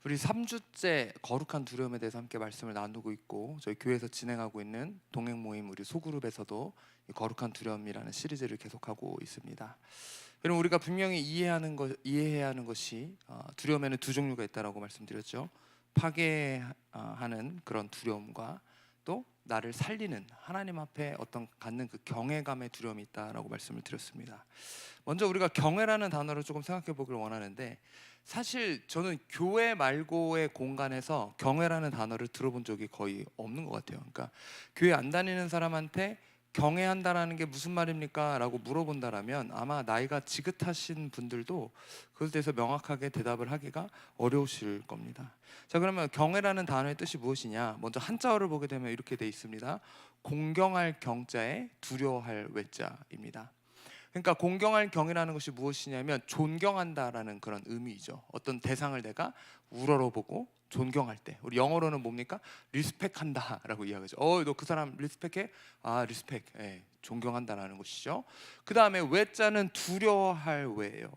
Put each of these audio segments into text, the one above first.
우리 3주째 거룩한 두려움에 대해서 함께 말씀을 나누고 있고, 저희 교회에서 진행하고 있는 동행 모임 우리 소그룹에서도 이 거룩한 두려움이라는 시리즈를 계속하고 있습니다. 여러분, 우리가 분명히 이해해야 하는 것이 두려움에는 두 종류가 있다라고 말씀드렸죠. 파괴하는 그런 두려움과 또 나를 살리는 하나님 앞에 어떤 갖는 그 경외감의 두려움이 있다라고 말씀을 드렸습니다. 먼저 우리가 경외라는 단어를 조금 생각해 보길 원하는데, 사실 저는 교회 말고의 공간에서 경외라는 단어를 들어본 적이 거의 없는 것 같아요. 그러니까 교회 안 다니는 사람한테 경외한다라는 게 무슨 말입니까? 라고 물어본다라면 아마 나이가 지긋하신 분들도 그것에 대해서 명확하게 대답을 하기가 어려우실 겁니다. 자, 그러면 경외라는 단어의 뜻이 무엇이냐? 먼저 한자어를 보게 되면 이렇게 돼 있습니다. 공경할 경자에 두려워할 외자입니다. 그러니까 공경할 경이라는 것이 무엇이냐면 존경한다라는 그런 의미이죠. 어떤 대상을 내가 우러러보고 존경할 때, 우리 영어로는 뭡니까? 리스펙한다라고 이야기하죠. 너 그 사람 리스펙해? 리스펙, 존경한다라는 것이죠. 그 다음에 외자는 두려워할 외예요.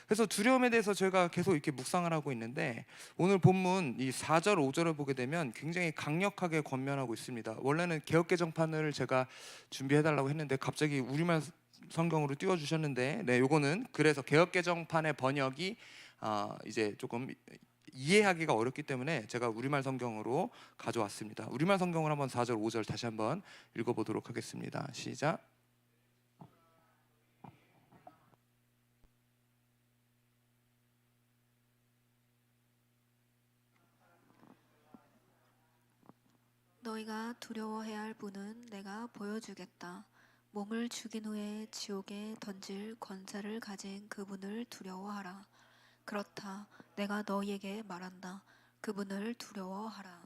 그래서 두려움에 대해서 저희가 계속 이렇게 묵상을 하고 있는데, 오늘 본문 이 4절 5절을 보게 되면 굉장히 강력하게 권면하고 있습니다. 원래는 개역개정판을 제가 준비해달라고 했는데 갑자기 우리말 성경으로 띄워주셨는데, 요거는 그래서 개역개정판의 번역이 이제 조금 이해하기가 어렵기 때문에 제가 우리말 성경으로 가져왔습니다. 우리말 성경을 한번 4절 5절 다시 한번 읽어보도록 하겠습니다. 시작. 너희가 두려워해야 할 분은 내가 보여주겠다. 몸을 죽인 후에 지옥에 던질 권세를 가진 그분을 두려워하라. 그렇다. 내가 너희에게 말한다. 그분을 두려워하라.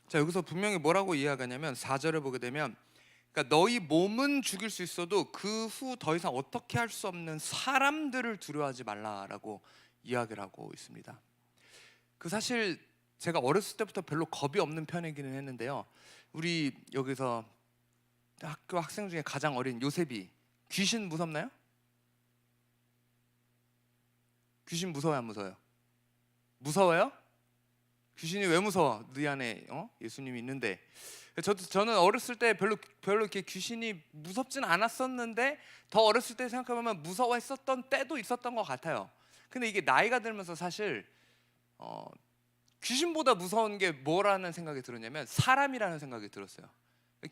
자, 여기서 분명히 뭐라고 이해하냐면 4절을 보게 되면, 그러니까 너희 몸은 죽일 수 있어도 그 후 더 이상 어떻게 할 수 없는 사람들을 두려워하지 말라라고 이야기를 하고 있습니다. 그 사실 제가 어렸을 때부터 별로 겁이 없는 편이기는 했는데요. 우리 여기서 학교 학생 중에 가장 어린 요셉이 귀신 무섭나요? 귀신 무서워요, 안 무서워요? 무서워요? 귀신이 왜 무서워? 네 안에 예수님이 있는데. 저는 어렸을 때 별로 이렇게 귀신이 무섭진 않았었는데, 더 어렸을 때 생각해보면 무서워했었던 때도 있었던 것 같아요. 근데 이게 나이가 들면서 사실 귀신보다 무서운 게 뭐라는 생각이 들었냐면 사람이라는 생각이 들었어요.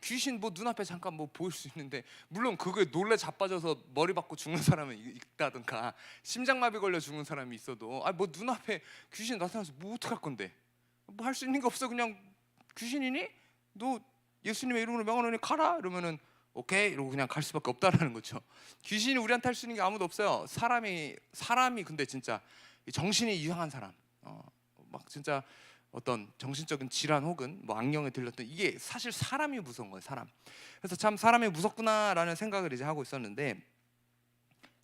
귀신 뭐 눈앞에 잠깐 뭐 보일 수 있는데, 물론 그거에 놀래 자빠져서 머리 박고 죽는 사람은 있다든가 심장마비 걸려 죽는 사람이 있어도 뭐 눈앞에 귀신 나타나서 뭐 어떡할 건데, 뭐 할 수 있는 게 없어. 그냥 귀신이니? 너 예수님의 이름으로 명하노니 가라 이러면은 오케이 이러고 그냥 갈 수밖에 없다라는 거죠. 귀신이 우리한테 할 수 있는 게 아무도 없어요. 사람이 근데 진짜 정신이 이상한 사람, 막 진짜 어떤 정신적인 질환 혹은 뭐 악령에 들렸던, 이게 사실 사람이 무서운 거예요, 사람. 그래서 참 사람이 무섭구나라는 생각을 이제 하고 있었는데,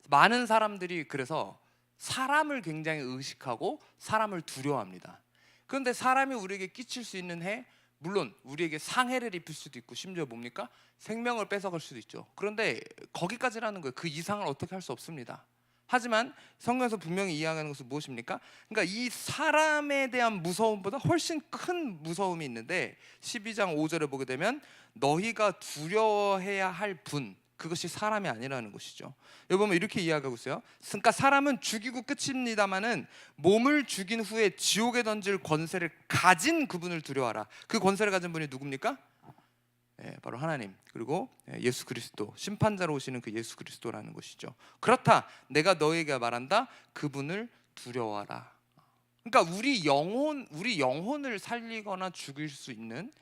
많은 사람들이 그래서 사람을 굉장히 의식하고 사람을 두려워합니다. 그런데 사람이 우리에게 끼칠 수 있는 해, 물론 우리에게 상해를 입힐 수도 있고 심지어 뭡니까? 생명을 뺏어갈 수도 있죠. 그런데 거기까지라는 거예요. 그 이상을 어떻게 할 수 없습니다. 하지만 성경에서 분명히 이야기하는 것은 무엇입니까? 그러니까 이 사람에 대한 무서움보다 훨씬 큰 무서움이 있는데, 12장 5절에 보게 되면 너희가 두려워해야 할 분, 그것이 사람이 아니라는 것이죠. 여기 보면 이렇게 이야기하고 있어요. 그러니까 사람은 죽이고 끝입니다마는 몸을 죽인 후에 지옥에 던질 권세를 가진 그분을 두려워하라. 그 권세를 가진 분이 누굽니까? 바로 하나님, 그리고 예수 그리스도, 심판자로 오시는 그 예수 그리스도라는 것이죠. 그렇다. 내가 너에게 말한다. 그분을 두려워하라. 그러니까 우리 영혼을 살리거나 죽일 수 있는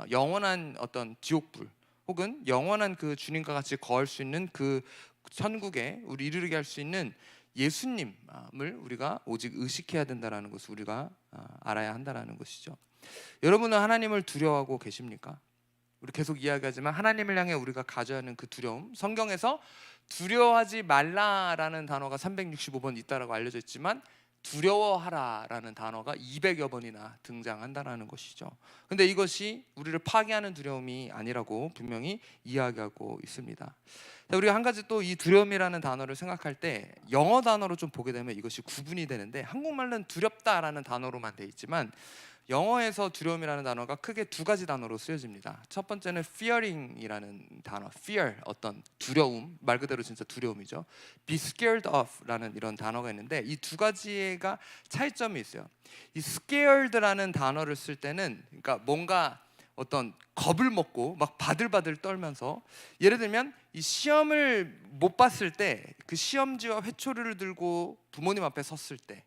영원한 어떤 지옥불, 혹은 영원한 그 주님과 같이 거할 수 있는 그 천국에 우리 이르게 할 수 있는 예수님을 우리가 오직 의식해야 된다는 것을 우리가 알아야 한다는 것이죠. 여러분은 하나님을 두려워하고 계십니까? 우리 계속 이야기하지만 하나님을 향해 우리가 가져야 하는 그 두려움, 성경에서 두려워하지 말라라는 단어가 365번 있다라고 알려져 있지만 두려워하라라는 단어가 200여 번이나 등장한다라는 것이죠. 근데 이것이 우리를 파괴하는 두려움이 아니라고 분명히 이야기하고 있습니다. 자, 우리가 한 가지 또 이 두려움이라는 단어를 생각할 때 영어 단어로 좀 보게 되면 이것이 구분이 되는데, 한국말은 두렵다라는 단어로만 돼 있지만 영어에서 두려움이라는 단어가 크게 두 가지 단어로 쓰여집니다. 첫 번째는 fearing이라는 단어, fear, 어떤 두려움, 말 그대로 진짜 두려움이죠. be scared of라는 이런 단어가 있는데, 이 두 가지가 차이점이 있어요. 이 scared라는 단어를 쓸 때는, 그러니까 뭔가 어떤 겁을 먹고 막 바들바들 떨면서, 예를 들면 이 시험을 못 봤을 때 그 시험지와 회초리를 들고 부모님 앞에 섰을 때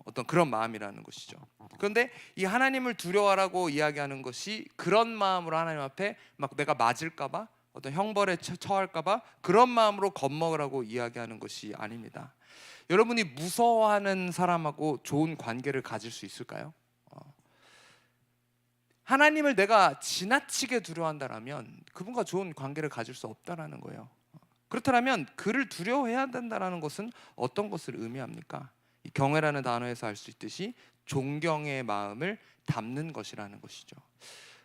어떤 그런 마음이라는 것이죠. 그런데 이 하나님을 두려워하라고 이야기하는 것이 그런 마음으로 하나님 앞에 막 내가 맞을까봐, 어떤 형벌에 처할까봐 그런 마음으로 겁먹으라고 이야기하는 것이 아닙니다. 여러분이 무서워하는 사람하고 좋은 관계를 가질 수 있을까요? 하나님을 내가 지나치게 두려워한다면 그분과 좋은 관계를 가질 수 없다라는 거예요. 그렇다면 그를 두려워해야 된다는 것은 어떤 것을 의미합니까? 이 경외라는 단어에서 알 수 있듯이 존경의 마음을 담는 것이라는 것이죠.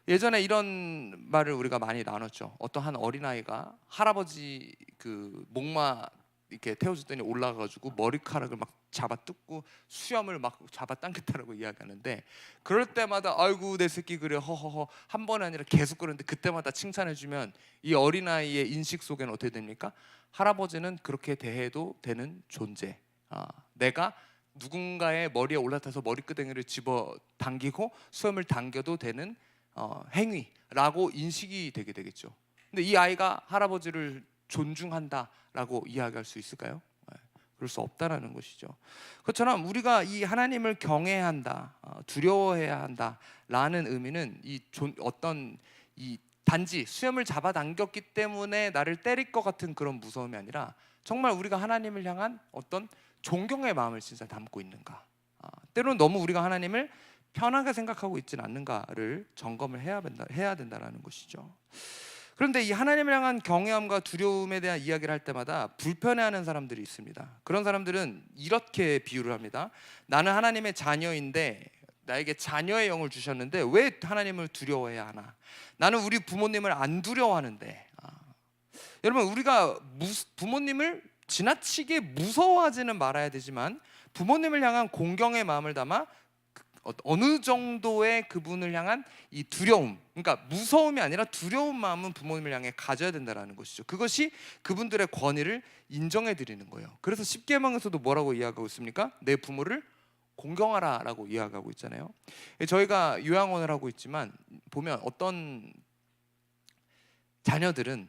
예전에 이런 말을 우리가 많이 나눴죠. 어떤 한 어린아이가 할아버지 그 목마 이렇게 태워줬더니 올라가가지고 머리카락을 막 잡아 뜯고 수염을 막 잡아 당겼다라고 이야기하는데, 그럴 때마다 아이고 내 새끼 그래 허허허 한 번 아니라 계속 그러는데, 그때마다 칭찬해주면 이 어린아이의 인식 속에는 어떻게 됩니까? 할아버지는 그렇게 대해도 되는 존재, 내가 누군가의 머리에 올라타서 머리끄댕이를 집어 당기고 수염을 당겨도 되는 행위라고 인식이 되게 되겠죠. 근데 이 아이가 할아버지를 존중한다라고 이야기할 수 있을까요? 그럴 수 없다라는 것이죠. 그것처럼 우리가 이 하나님을 경외해야 한다, 두려워해야 한다라는 의미는 어떤 단지 수염을 잡아당겼기 때문에 나를 때릴 것 같은 그런 무서움이 아니라, 정말 우리가 하나님을 향한 어떤 존경의 마음을 진짜 담고 있는가, 때로는 너무 우리가 하나님을 편하게 생각하고 있지는 않는가를 점검을 해야 된다라는 것이죠. 그런데 이 하나님을 향한 경외함과 두려움에 대한 이야기를 할 때마다 불편해하는 사람들이 있습니다. 그런 사람들은 이렇게 비유를 합니다. 나는 하나님의 자녀인데 나에게 자녀의 영을 주셨는데 왜 하나님을 두려워해야 하나? 나는 우리 부모님을 안 두려워하는데. 여러분, 우리가 부모님을 지나치게 무서워하지는 말아야 되지만, 부모님을 향한 공경의 마음을 담아 어느 정도의 그분을 향한 이 두려움, 그러니까 무서움이 아니라 두려운 마음은 부모님을 향해 가져야 된다는 것이죠. 그것이 그분들의 권위를 인정해 드리는 거예요. 그래서 십계명에서도 뭐라고 이야기하고 있습니까? 내 부모를 공경하라라고 이야기하고 있잖아요. 저희가 요양원을 하고 있지만 보면 어떤 자녀들은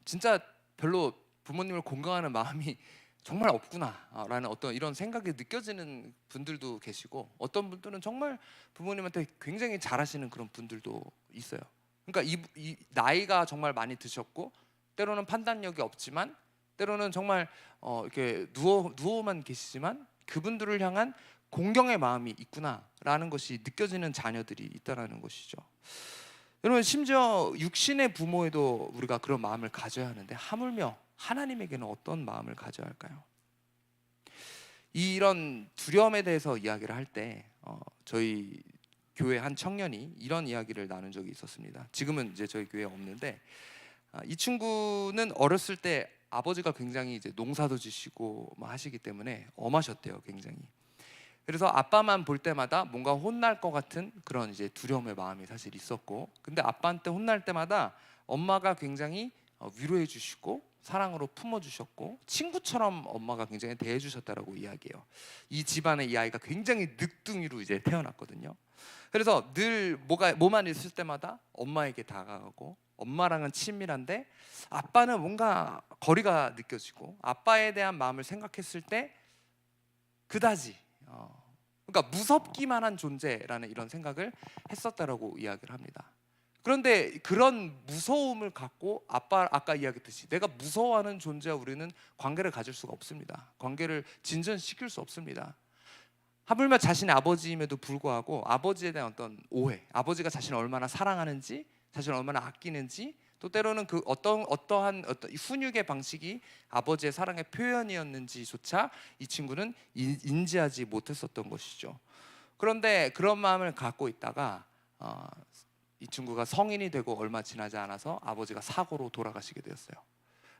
진짜 별로 부모님을 공경하는 마음이 정말 없구나라는 어떤 이런 생각이 느껴지는 분들도 계시고, 어떤 분들은 정말 부모님한테 굉장히 잘하시는 그런 분들도 있어요. 그러니까 이 나이가 정말 많이 드셨고, 때로는 판단력이 없지만, 때로는 정말 이렇게 누워만 계시지만 그분들을 향한 공경의 마음이 있구나라는 것이 느껴지는 자녀들이 있다라는 것이죠. 여러분, 심지어 육신의 부모에도 우리가 그런 마음을 가져야 하는데, 하물며 하나님에게는 어떤 마음을 가져야 할까요? 이런 두려움에 대해서 이야기를 할 때 저희 교회 한 청년이 이런 이야기를 나눈 적이 있었습니다. 지금은 이제 저희 교회에 없는데, 이 친구는 어렸을 때 아버지가 굉장히 이제 농사도 지시고 뭐 하시기 때문에 엄하셨대요, 굉장히. 그래서 아빠만 볼 때마다 뭔가 혼날 것 같은 그런 이제 두려움의 마음이 사실 있었고, 근데 아빠한테 혼날 때마다 엄마가 굉장히 위로해 주시고 사랑으로 품어주셨고 친구처럼 엄마가 굉장히 대해주셨다라고 이야기해요. 이 집안에 이 아이가 굉장히 늑둥이로 이제 태어났거든요. 그래서 늘 뭐만 있을 때마다 엄마에게 다가가고, 엄마랑은 친밀한데 아빠는 뭔가 거리가 느껴지고, 아빠에 대한 마음을 생각했을 때 그다지 그러니까 무섭기만 한 존재라는 이런 생각을 했었다라고 이야기를 합니다. 그런데 그런 무서움을 갖고 아까 이야기했듯이 내가 무서워하는 존재와 우리는 관계를 가질 수가 없습니다. 관계를 진전시킬 수 없습니다. 하물며 자신의 아버지임에도 불구하고 아버지에 대한 어떤 오해, 아버지가 자신을 얼마나 사랑하는지, 자신을 얼마나 아끼는지, 또 때로는 그 어떠한 훈육의 방식이 아버지의 사랑의 표현이었는지조차 이 친구는 인지하지 못했었던 것이죠. 그런데 그런 마음을 갖고 있다가 이 친구가 성인이 되고 얼마 지나지 않아서 아버지가 사고로 돌아가시게 되었어요.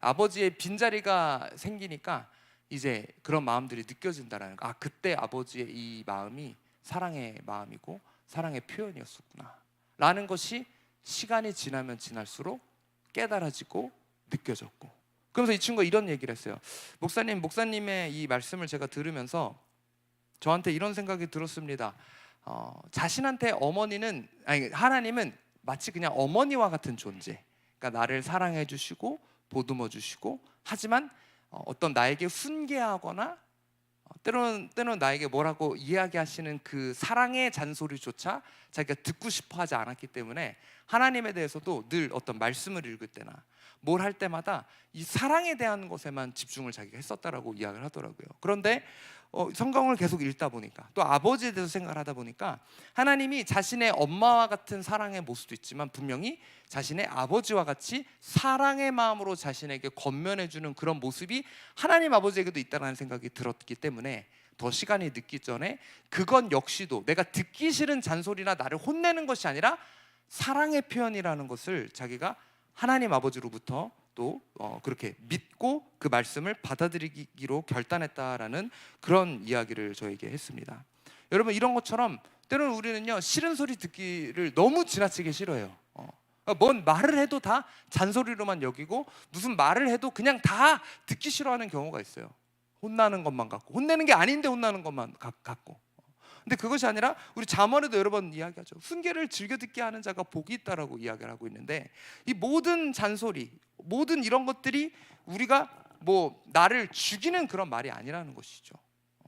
아버지의 빈자리가 생기니까 이제 그런 마음들이 느껴진다라는 거. 그때 아버지의 이 마음이 사랑의 마음이고 사랑의 표현이었었구나 라는 것이 시간이 지나면 지날수록 깨달아지고 느껴졌고, 그러면서 이 친구가 이런 얘기를 했어요. 목사님의 이 말씀을 제가 들으면서 저한테 이런 생각이 들었습니다. 자신한테 하나님은 마치 그냥 어머니와 같은 존재, 그러니까 나를 사랑해 주시고 보듬어 주시고, 하지만 어떤 나에게 훈계하거나 때로는 나에게 뭐라고 이야기하시는 그 사랑의 잔소리조차 자기가 듣고 싶어 하지 않았기 때문에 하나님에 대해서도 늘 어떤 말씀을 읽을 때나 뭘 할 때마다 이 사랑에 대한 것에만 집중을 자기가 했었다라고 이야기를 하더라고요. 그런데 성경을 계속 읽다 보니까 또 아버지에 대해서 생각을 하다 보니까 하나님이 자신의 엄마와 같은 사랑의 모습도 있지만 분명히 자신의 아버지와 같이 사랑의 마음으로 자신에게 권면해주는 그런 모습이 하나님 아버지에게도 있다는 생각이 들었기 때문에 더 시간이 늦기 전에 그건 역시도 내가 듣기 싫은 잔소리나 나를 혼내는 것이 아니라 사랑의 표현이라는 것을 자기가 하나님 아버지로부터 또 그렇게 믿고 그 말씀을 받아들이기로 결단했다라는 그런 이야기를 저에게 했습니다. 여러분, 이런 것처럼 때로는 우리는요 싫은 소리 듣기를 너무 지나치게 싫어해요. 뭔 말을 해도 다 잔소리로만 여기고 무슨 말을 해도 그냥 다 듣기 싫어하는 경우가 있어요. 혼나는 것만 갖고, 혼내는 게 아닌데 혼나는 것만 갖고. 근데 그것이 아니라 우리 잠언에도 여러 번 이야기하죠. 훈계를 즐겨 듣게 하는 자가 복이 있다라고 이야기를 하고 있는데, 이 모든 잔소리, 모든 이런 것들이 우리가 뭐 나를 죽이는 그런 말이 아니라는 것이죠.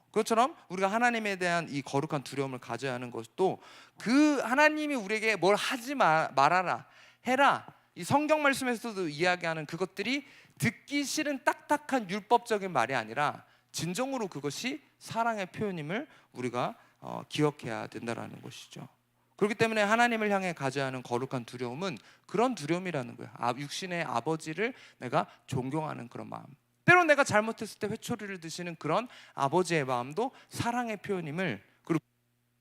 그것처럼 우리가 하나님에 대한 이 거룩한 두려움을 가져야 하는 것도 그 하나님이 우리에게 뭘 하지 말아라, 해라, 이 성경 말씀에서도 이야기하는 그것들이 듣기 싫은 딱딱한 율법적인 말이 아니라 진정으로 그것이 사랑의 표현임을 우리가 기억해야 된다라는 것이죠. 그렇기 때문에 하나님을 향해 가져야 하는 거룩한 두려움은 그런 두려움이라는 거예요. 육신의 아버지를 내가 존경하는 그런 마음, 때론 내가 잘못했을 때 회초리를 드시는 그런 아버지의 마음도 사랑의 표현임을,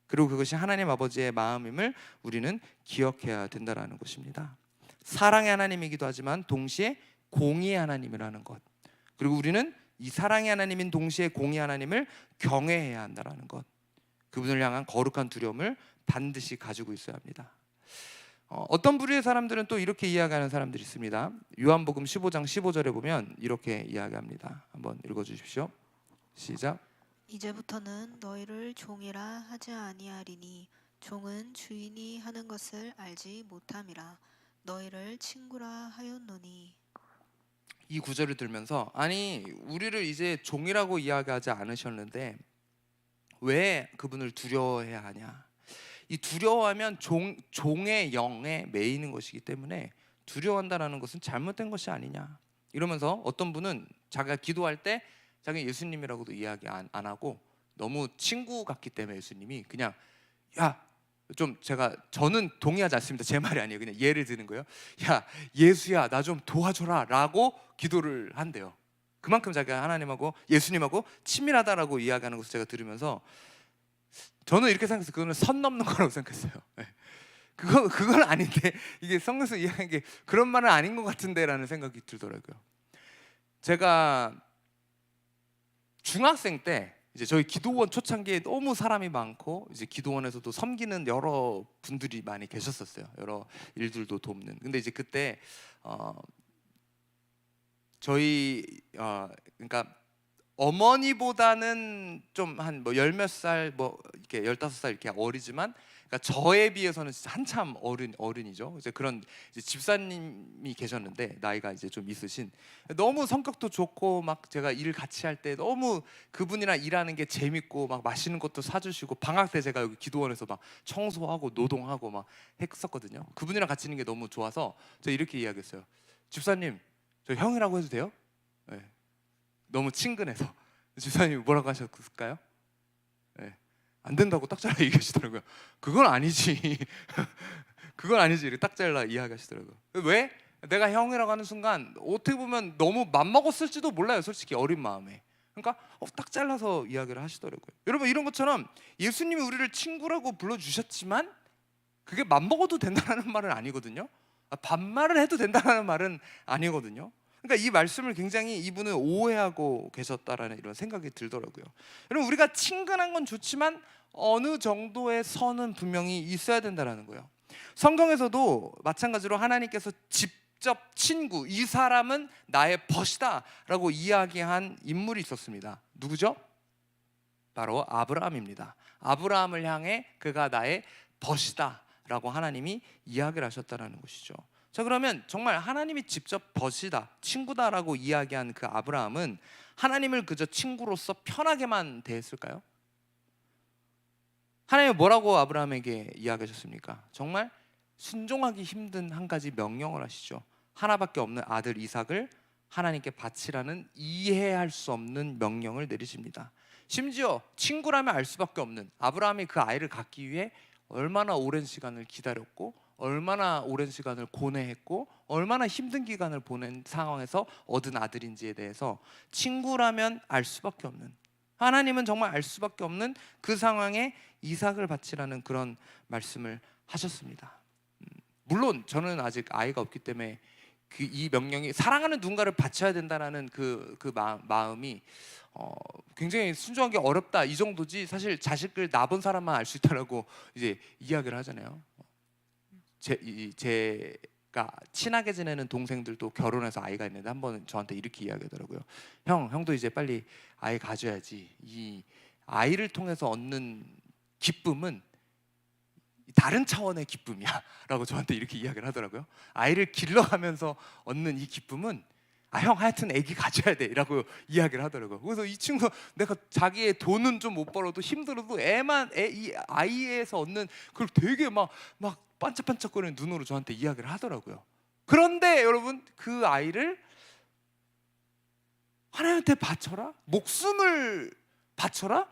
그리고 그것이 하나님 아버지의 마음임을 우리는 기억해야 된다라는 것입니다. 사랑의 하나님이기도 하지만 동시에 공의의 하나님이라는 것, 그리고 우리는 이 사랑의 하나님인 동시에 공의의 하나님을 경외해야 한다라는 것, 그분을 향한 거룩한 두려움을 반드시 가지고 있어야 합니다. 어떤 부류의 사람들은 또 이렇게 이야기하는 사람들이 있습니다. 요한복음 15장 15절에 보면 이렇게 이야기합니다. 한번 읽어주십시오. 시작. 이제부터는 너희를 종이라 하지 아니하리니 종은 주인이 하는 것을 알지 못함이라 너희를 친구라 하였노니. 이 구절을 들면서 아니 우리를 이제 종이라고 이야기하지 않으셨는데 왜 그분을 두려워해야 하냐, 이 두려워하면 종의 영에 매이는 것이기 때문에 두려워한다는 것은 잘못된 것이 아니냐 이러면서 어떤 분은 자기가 기도할 때 자기 예수님이라고도 이야기 안 하고 너무 친구 같기 때문에 예수님이 그냥 저는 동의하지 않습니다. 제 말이 아니에요. 그냥 예를 드는 거예요. 야 예수야 나 좀 도와줘라 라고 기도를 한대요. 그만큼 자기가 하나님하고 예수님하고 친밀하다라고 이야기하는 것을 제가 들으면서 저는 이렇게 생각했어요. 그거는 선 넘는 거라고 생각했어요. 그건 아닌데 이게 성경에서 이야기한 게 그런 말은 아닌 것 같은데 라는 생각이 들더라고요. 제가 중학생 때 이제 저희 기도원 초창기에 너무 사람이 많고 이제 기도원에서도 섬기는 여러 분들이 많이 계셨었어요. 여러 일들도 돕는. 근데 이제 그때 저희 그러니까 어머니보다는 좀 한 뭐 열 몇 살 뭐 이렇게 15살 이렇게 어리지만 그러니까 저에 비해서는 진짜 한참 어른이죠. 이제 그런 이제 집사님이 계셨는데 나이가 이제 좀 있으신, 너무 성격도 좋고 막 제가 일 같이 할 때 너무 그분이랑 일하는 게 재밌고 막 맛있는 것도 사주시고 방학 때 제가 여기 기도원에서 막 청소하고 노동하고 막 했었거든요. 그분이랑 같이 있는 게 너무 좋아서 제가 이렇게 이야기했어요. 집사님 저 형이라고 해도 돼요? 네. 너무 친근해서. 집사님이 뭐라고 하셨을까요? 네. 안 된다고 딱 잘라 얘기하시더라고요. 그건 아니지. 그건 아니지. 이렇게 딱 잘라 이야기하시더라고요. 왜? 내가 형이라고 하는 순간 어떻게 보면 너무 맘먹었을지도 몰라요, 솔직히 어린 마음에. 그러니까 딱 잘라서 이야기를 하시더라고요. 여러분, 이런 것처럼 예수님이 우리를 친구라고 불러주셨지만 그게 맘먹어도 된다는 말은 아니거든요. 반말을 해도 된다는 말은 아니거든요. 그러니까 이 말씀을 굉장히 이분은 오해하고 계셨다라는 이런 생각이 들더라고요. 여러분, 우리가 친근한 건 좋지만 어느 정도의 선은 분명히 있어야 된다는 거예요. 성경에서도 마찬가지로 하나님께서 직접 친구, 이 사람은 나의 벗이다 라고 이야기한 인물이 있었습니다. 누구죠? 바로 아브라함입니다. 아브라함을 향해 그가 나의 벗이다 라고 하나님이 이야기를 하셨다는 것이죠. 자, 그러면 정말 하나님이 직접 벗이다, 친구다라고 이야기한 그 아브라함은 하나님을 그저 친구로서 편하게만 대했을까요? 하나님은 뭐라고 아브라함에게 이야기하셨습니까? 정말 순종하기 힘든 한 가지 명령을 하시죠. 하나밖에 없는 아들 이삭을 하나님께 바치라는 이해할 수 없는 명령을 내리십니다. 심지어 친구라면 알 수밖에 없는 아브라함이 그 아이를 갖기 위해 얼마나 오랜 시간을 기다렸고, 얼마나 오랜 시간을 고뇌했고, 얼마나 힘든 기간을 보낸 상황에서 얻은 아들인지에 대해서 친구라면 알 수밖에 없는, 하나님은 정말 알 수밖에 없는 그 상황에 이삭을 바치라는 그런 말씀을 하셨습니다. 물론 저는 아직 아이가 없기 때문에 이 명령이 사랑하는 누군가를 바쳐야 된다는 마음이 굉장히 순종하기 어렵다 이 정도지, 사실 자식을 낳아본 사람만 알 수 있다라고 이제 이야기를 하잖아요. 제가 친하게 지내는 동생들도 결혼해서 아이가 있는데 한 번은 저한테 이렇게 이야기하더라고요. 형도 이제 빨리 아이 가져야지. 이 아이를 통해서 얻는 기쁨은 다른 차원의 기쁨이야 라고 저한테 이렇게 이야기를 하더라고요. 아이를 길러가면서 얻는 이 기쁨은 형 하여튼 애기 가져야 돼 라고 이야기를 하더라고요. 그래서 이 친구, 내가 자기의 돈은 좀 못 벌어도 힘들어도 이 아이에서 얻는 그걸 되게 막 반짝반짝거리는 눈으로 저한테 이야기를 하더라고요. 그런데 여러분, 그 아이를 하나님한테 바쳐라? 목숨을 바쳐라?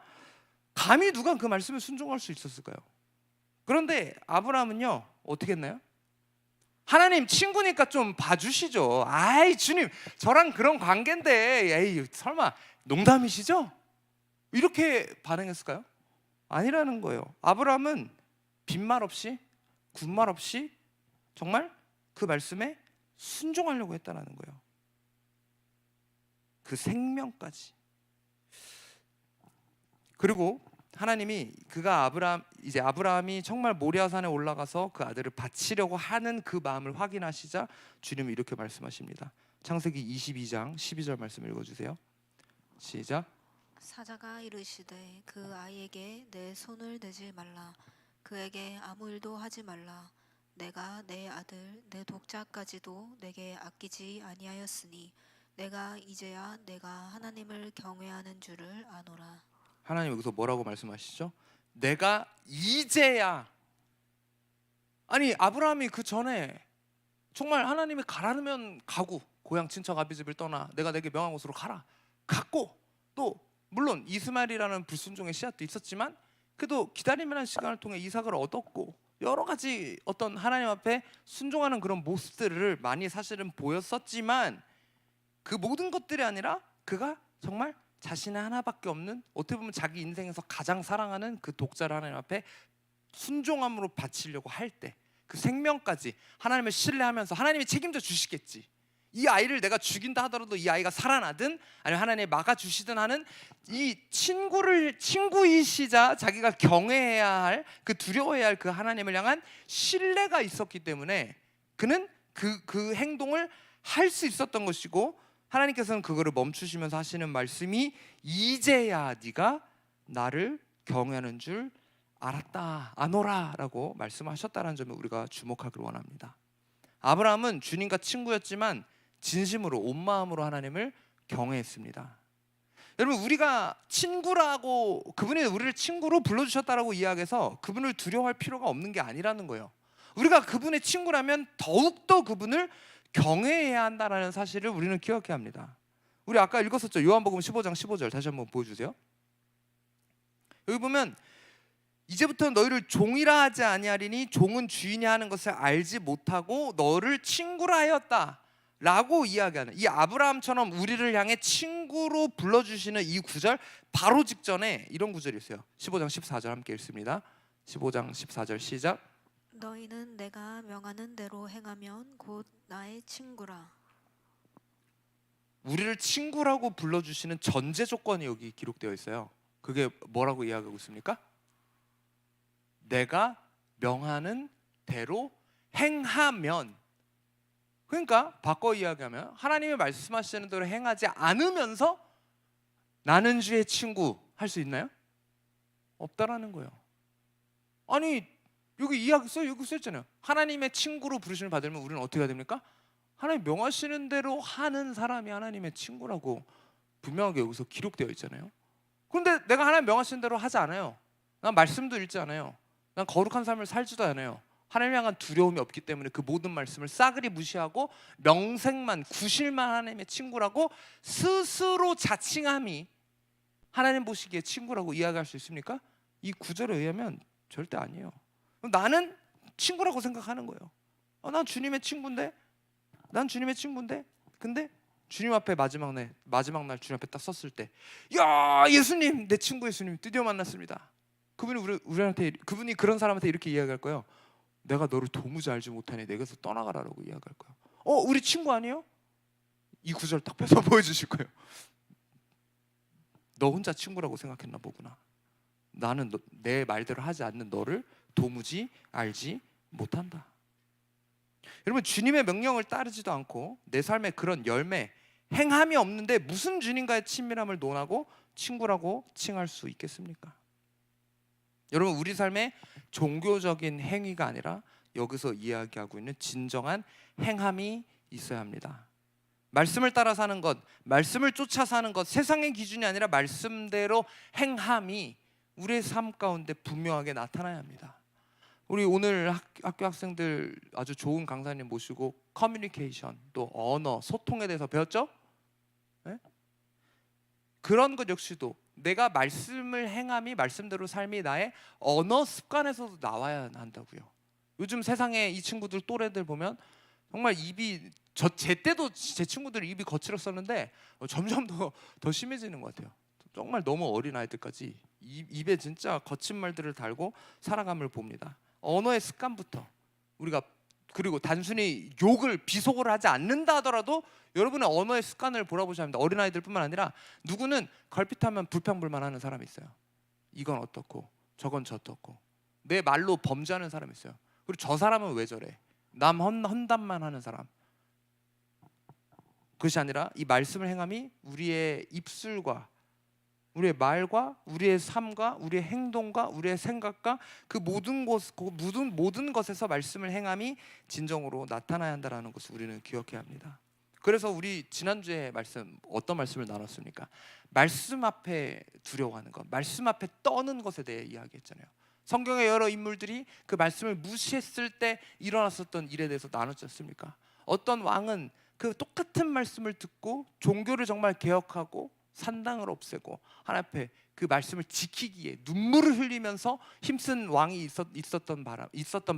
감히 누가 그 말씀에 순종할 수 있었을까요? 그런데 아브라함은요, 어떻게 했나요? 하나님 친구니까 좀 봐주시죠. 아이 주님, 저랑 그런 관계인데 에이 설마 농담이시죠? 이렇게 반응했을까요? 아니라는 거예요. 아브라함은 빈말 없이, 군말 없이 정말 그 말씀에 순종하려고 했다는 거예요. 그 생명까지. 그리고 하나님이 아브라함이 정말 모리아산에 올라가서 그 아들을 바치려고 하는 그 마음을 확인하시자 주님이 이렇게 말씀하십니다. 창세기 22장 12절 말씀 읽어주세요. 시작. 사자가 이르시되 그 아이에게 내 손을 대지 말라. 그에게 아무 일도 하지 말라. 내가 내 아들 내 독자까지도 내게 아끼지 아니하였으니 내가 이제야 내가 하나님을 경외하는 줄을 아노라. 하나님 여기서 뭐라고 말씀하시죠? 내가 이제야. 아니, 아브라함이 그 전에 정말 하나님이 가라면 가고, 고향 친척 아비집을 떠나 내가 내게 명한 곳으로 가라 갔고, 또 물론 이스마엘이라는 불순종의 씨앗도 있었지만 그래도 기다림이라는 시간을 통해 이삭을 얻었고, 여러 가지 어떤 하나님 앞에 순종하는 그런 모습들을 많이 사실은 보였었지만, 그 모든 것들이 아니라 그가 정말 자신의 하나밖에 없는, 어떻게 보면 자기 인생에서 가장 사랑하는 그 독자를 하나님 앞에 순종함으로 바치려고 할 때, 그 생명까지 하나님을 신뢰하면서 하나님이 책임져 주시겠지, 이 아이를 내가 죽인다 하더라도 이 아이가 살아나든 아니면 하나님이 막아주시든 하는 이 친구이시자 자기가 경외해야 할, 그 두려워해야 할 그 하나님을 향한 신뢰가 있었기 때문에 그는 그 행동을 할 수 있었던 것이고, 하나님께서는 그거를 멈추시면서 하시는 말씀이 이제야 네가 나를 경외하는 줄 알았다, 아노라 라고 말씀하셨다는 점에 우리가 주목하기를 원합니다. 아브라함은 주님과 친구였지만 진심으로 온 마음으로 하나님을 경외했습니다. 여러분, 우리가 친구라고, 그분이 우리를 친구로 불러주셨다라고 이야기해서 그분을 두려워할 필요가 없는 게 아니라는 거예요. 우리가 그분의 친구라면 더욱더 그분을 경외해야 한다는 사실을 우리는 기억해야 합니다. 우리 아까 읽었었죠. 요한복음 15장 15절 다시 한번 보여주세요. 여기 보면 이제부터 너희를 종이라 하지 아니하리니 종은 주인이 하는 것을 알지 못하고 너를 친구라 하였다 라고 이야기하는, 이 아브라함처럼 우리를 향해 친구로 불러주시는 이 구절 바로 직전에 이런 구절이 있어요. 15장 14절 함께 읽습니다. 15장 14절 시작. 너희는 내가 명하는 대로 행하면 곧 나의 친구라. 우리를 친구라고 불러주시는 전제 조건이 여기 기록되어 있어요. 그게 뭐라고 이야기하고 있습니까? 내가 명하는 대로 행하면, 그러니까 바꿔 이야기하면 하나님이 말씀하시는 대로 행하지 않으면서 나는 주의 친구 할 수 있나요? 없다라는 거예요. 아니 여기 이야기 여기 써있잖아요. 하나님의 친구로 부르심을 받으면 우리는 어떻게 해야 됩니까? 하나님 명하시는 대로 하는 사람이 하나님의 친구라고 분명하게 여기서 기록되어 있잖아요. 그런데 내가 하나님 명하시는 대로 하지 않아요. 난 말씀도 읽지 않아요. 난 거룩한 삶을 살지도 않아요. 하나님 향한 두려움이 없기 때문에 그 모든 말씀을 싸그리 무시하고 명색만, 구실만 하나님의 친구라고 스스로 자칭함이 하나님 보시기에 친구라고 이야기할 수 있습니까? 이 구절에 의하면 절대 아니에요. 나는 친구라고 생각하는 거예요. 난 주님의 친구인데, 난 주님의 친구인데, 근데 주님 앞에 마지막 날 주님 앞에 딱 섰을 때, 야 예수님, 내 친구 예수님 드디어 만났습니다. 그분이 그런 사람한테 이렇게 이야기할 거예요. 내가 너를 도무지 알지 못하니 내게서 떠나가라라고 이야기할 거예요. 우리 친구 아니에요? 이 구절 딱 펴서 보여주실 거예요. 너 혼자 친구라고 생각했나 보구나. 나는 내 말대로 하지 않는 너를 도무지 알지 못한다. 여러분, 주님의 명령을 따르지도 않고 내 삶에 그런 열매, 행함이 없는데 무슨 주님과의 친밀함을 논하고 친구라고 칭할 수 있겠습니까? 여러분, 우리 삶에 종교적인 행위가 아니라 여기서 이야기하고 있는 진정한 행함이 있어야 합니다. 말씀을 따라 사는 것, 말씀을 쫓아 사는 것, 세상의 기준이 아니라 말씀대로 행함이 우리의 삶 가운데 분명하게 나타나야 합니다. 우리 오늘 학교 학생들 아주 좋은 강사님 모시고 커뮤니케이션, 또 언어, 소통에 대해서 배웠죠? 네? 그런 것 역시도 내가 말씀을 행함이, 말씀대로 삶이 나의 언어 습관에서도 나와야 한다고요. 요즘 세상에 이 친구들 또래들 보면 정말 입이, 제 때도 제 친구들 입이 거칠었었는데 점점 더 심해지는 것 같아요. 정말 너무 어린 아이들까지 입에 진짜 거친 말들을 달고 살아감을 봅니다. 언어의 습관부터 우리가, 그리고 단순히 비속어를 하지 않는다 하더라도 여러분의 언어의 습관을 돌아보셔야 합니다. 어린아이들뿐만 아니라 누구는 걸핏하면 불평불만하는 사람이 있어요. 이건 어떻고 저건 저떻고 내 말로 범죄하는 사람이 있어요. 그리고 저 사람은 왜 저래, 남 험담만 하는 사람. 그것이 아니라 이 말씀을 행함이 우리의 입술과 우리의 말과 우리의 삶과 우리의 행동과 우리의 생각과 그 모든 것에서 말씀을 행함이 진정으로 나타나야 한다는 것을 우리는 기억해야 합니다. 그래서 우리 지난주에 어떤 말씀을 나눴습니까? 말씀 앞에 두려워하는 것, 말씀 앞에 떠는 것에 대해 이야기했잖아요. 성경의 여러 인물들이 그 말씀을 무시했을 때 일어났었던 일에 대해서 나눴지 않습니까? 어떤 왕은 그 똑같은 말씀을 듣고 종교를 정말 개혁하고 산당을 없애고 하나님 앞에 그 말씀을 지키기에 눈물을 흘리면서 힘쓴 왕이 있었던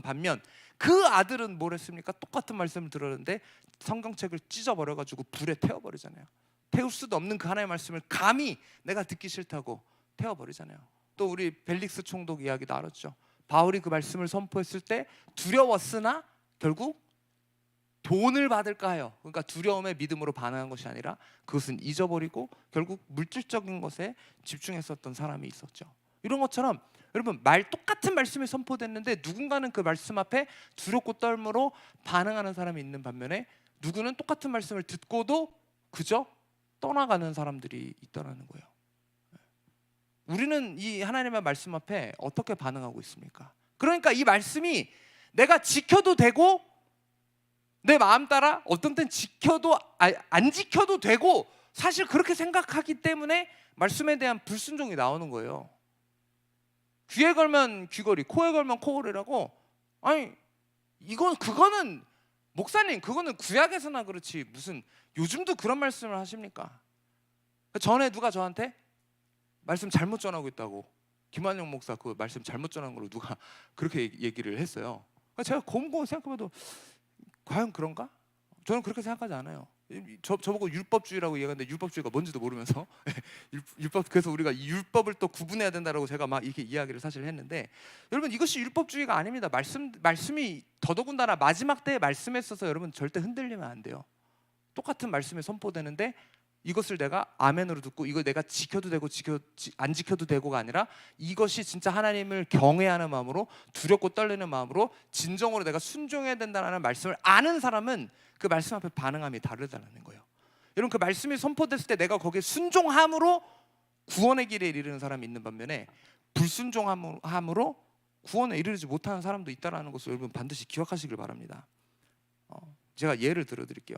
반면 그 아들은 뭘 했습니까? 똑같은 말씀을 들었는데 성경책을 찢어버려가지고 불에 태워버리잖아요. 태울 수도 없는 그 하나님의 말씀을 감히 내가 듣기 싫다고 태워버리잖아요. 또 우리 벨릭스 총독 이야기 나눴죠. 바울이 그 말씀을 선포했을 때 두려웠으나 결국 돈을 받을까 하여, 그러니까 두려움에 믿음으로 반응한 것이 아니라 그것은 잊어버리고 결국 물질적인 것에 집중했었던 사람이 있었죠. 이런 것처럼 여러분, 똑같은 말씀이 선포됐는데 누군가는 그 말씀 앞에 두렵고 떨므로 반응하는 사람이 있는 반면에 누구는 똑같은 말씀을 듣고도 그저 떠나가는 사람들이 있다는 거예요. 우리는 이 하나님의 말씀 앞에 어떻게 반응하고 있습니까? 그러니까 이 말씀이 내가 지켜도 되고 내 마음 따라 어떤 땐 안 지켜도 되고, 사실 그렇게 생각하기 때문에 말씀에 대한 불순종이 나오는 거예요. 귀에 걸면 귀걸이, 코에 걸면 코걸이라고. 아니 그거는 목사님, 그거는 구약에서나 그렇지 무슨 요즘도 그런 말씀을 하십니까? 전에 누가 저한테 말씀 잘못 전하고 있다고 김한영 목사 그 말씀 잘못 전한 걸로 누가 그렇게 얘기를 했어요. 제가 곰곰이 생각해봐도 과연 그런가? 저는 그렇게 생각하지 않아요. 저보고 율법주의라고 얘기하는데 율법주의가 뭔지도 모르면서 율법, 그래서 우리가 이 율법을 또 구분해야 된다라고 제가 막 이렇게 이야기를 사실 했는데, 여러분 이것이 율법주의가 아닙니다. 말씀이 더더군다나 마지막 때에 말씀했어서 여러분 절대 흔들리면 안 돼요. 똑같은 말씀이 선포되는데 이것을 내가 아멘으로 듣고 이거 내가 지켜도 되고 안 지켜도 되고가 아니라 이것이 진짜 하나님을 경외하는 마음으로, 두렵고 떨리는 마음으로 진정으로 내가 순종해야 된다는 말씀을 아는 사람은 그 말씀 앞에 반응함이 다르다는 거예요. 여러분 그 말씀이 선포됐을 때 내가 거기에 순종함으로 구원의 길에 이르는 사람이 있는 반면에 불순종함으로 구원에 이르지 못하는 사람도 있다는 것을 여러분 반드시 기억하시길 바랍니다. 제가 예를 들어드릴게요.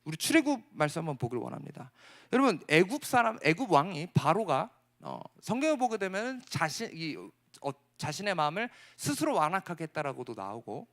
우리 출애굽 말씀 한번 보길 원합니다. 여러분 애굽 왕이 바로가 성경을 보게 되면 자신의 마음을 스스로 완악하게 했다라고도 나오고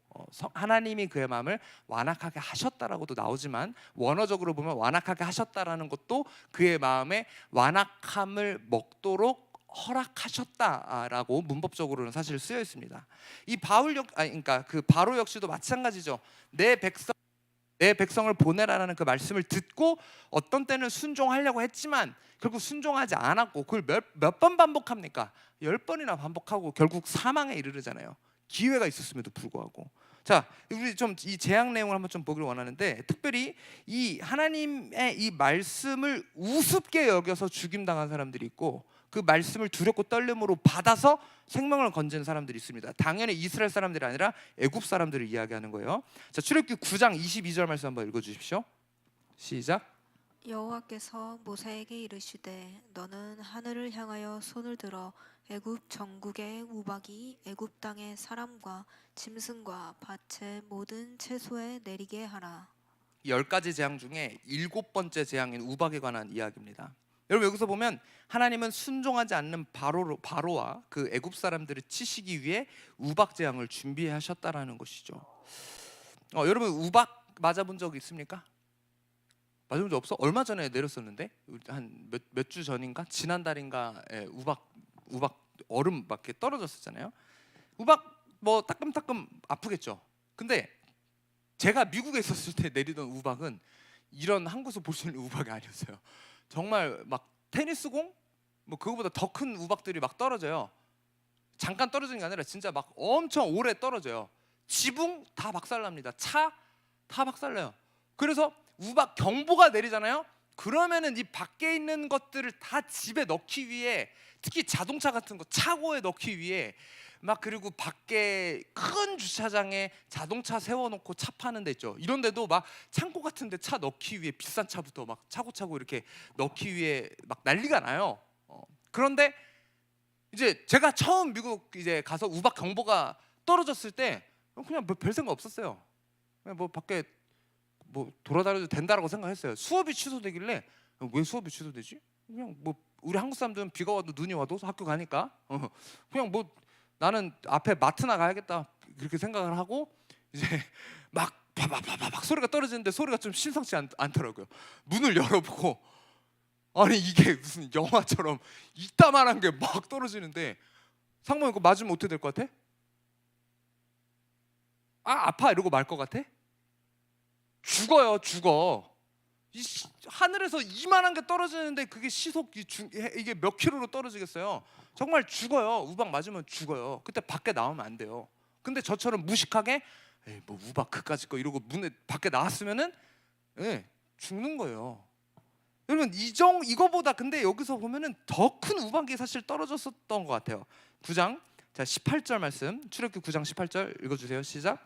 하나님이 그의 마음을 완악하게 하셨다라고도 나오지만, 원어적으로 보면 완악하게 하셨다라는 것도 그의 마음에 완악함을 먹도록 허락하셨다라고 문법적으로는 사실 쓰여 있습니다. 그러니까 그 바로 역시도 마찬가지죠. 내 백성을 보내라라는 그 말씀을 듣고 어떤 때는 순종하려고 했지만 결국 순종하지 않았고, 그걸 몇 번 반복합니까? 10번이나 반복하고 결국 사망에 이르르잖아요. 기회가 있었음에도 불구하고. 자, 우리 좀 이 재앙 내용을 한번 좀 보기를 원하는데, 특별히 이 하나님의 이 말씀을 우습게 여겨서 죽임당한 사람들이 있고, 그 말씀을 두렵고 떨림으로 받아서 생명을 건지는 사람들이 있습니다. 당연히 이스라엘 사람들이 아니라 애굽 사람들을 이야기하는 거예요. 자, 출애굽기 9장 22절 말씀 한번 읽어주십시오. 시작. 여호와께서 모세에게 이르시되 너는 하늘을 향하여 손을 들어 애굽 전국의 우박이 애굽 땅의 사람과 짐승과 밭의 모든 채소에 내리게 하라. 10가지 재앙 중에 7번째 재앙인 우박에 관한 이야기입니다. 여러분 여기서 보면 하나님은 순종하지 않는 바로와 그 애굽 사람들을 치시기 위해 우박 재앙을 준비하셨다라는 것이죠. 여러분 우박 맞아본 적 있습니까? 맞아본 적 없어? 얼마 전에 내렸었는데 한 몇 주 전인가? 지난달인가에 우박 얼음 막 이렇게 떨어졌었잖아요. 우박 뭐 따끔따끔 아프겠죠. 근데 제가 미국에 있었을 때 내리던 우박은 이런 한국에서 볼 수 있는 우박이 아니었어요. 정말 막 테니스공 뭐 그거보다 더 큰 우박들이 막 떨어져요. 잠깐 떨어지는 게 아니라 진짜 막 엄청 오래 떨어져요. 지붕 다 박살납니다. 차 다 박살나요. 그래서 우박 경보가 내리잖아요. 그러면은 이 밖에 있는 것들을 다 집에 넣기 위해, 특히 자동차 같은 거 차고에 넣기 위해 막, 그리고 밖에 큰 주차장에 자동차 세워놓고 차 파는 데 있죠. 이런 데도 막 창고 같은 데 차 넣기 위해 비싼 차부터 막 차고차고 이렇게 넣기 위해 막 난리가 나요. 그런데 이제 제가 처음 미국 이제 가서 우박 경보가 떨어졌을 때 그냥 뭐 별 생각 없었어요. 그냥 뭐 밖에 뭐 돌아다녀도 된다라고 생각했어요. 수업이 취소되길래 왜 수업이 취소되지? 그냥 뭐 우리 한국 사람들은 비가 와도 눈이 와도 학교 가니까 그냥 뭐 나는 앞에 마트나 가야겠다 그렇게 생각을 하고 이제 막 파바바바박 소리가 떨어지는데 소리가 좀 심상치 않더라고요. 문을 열어보고 아니 이게 무슨 영화처럼 이따만한 게 막 떨어지는데, 상범이 이거 맞으면 어떻게 될 것 같아? 아파 이러고 말 것 같아? 죽어요. 죽어. 하늘에서 이만한 게 떨어지는데 그게 시속 이게 몇 킬로로 떨어지겠어요? 정말 죽어요. 우박 맞으면 죽어요. 그때 밖에 나오면 안 돼요. 근데 저처럼 무식하게 에이, 뭐 우박 그까짓 거 이러고 문에 밖에 나왔으면은 죽는 거예요. 여러분 이거보다 근데 여기서 보면은 더 큰 우박이 사실 떨어졌었던 것 같아요. 9장 자 18절 말씀, 출애굽기 9장 18절 읽어주세요. 시작.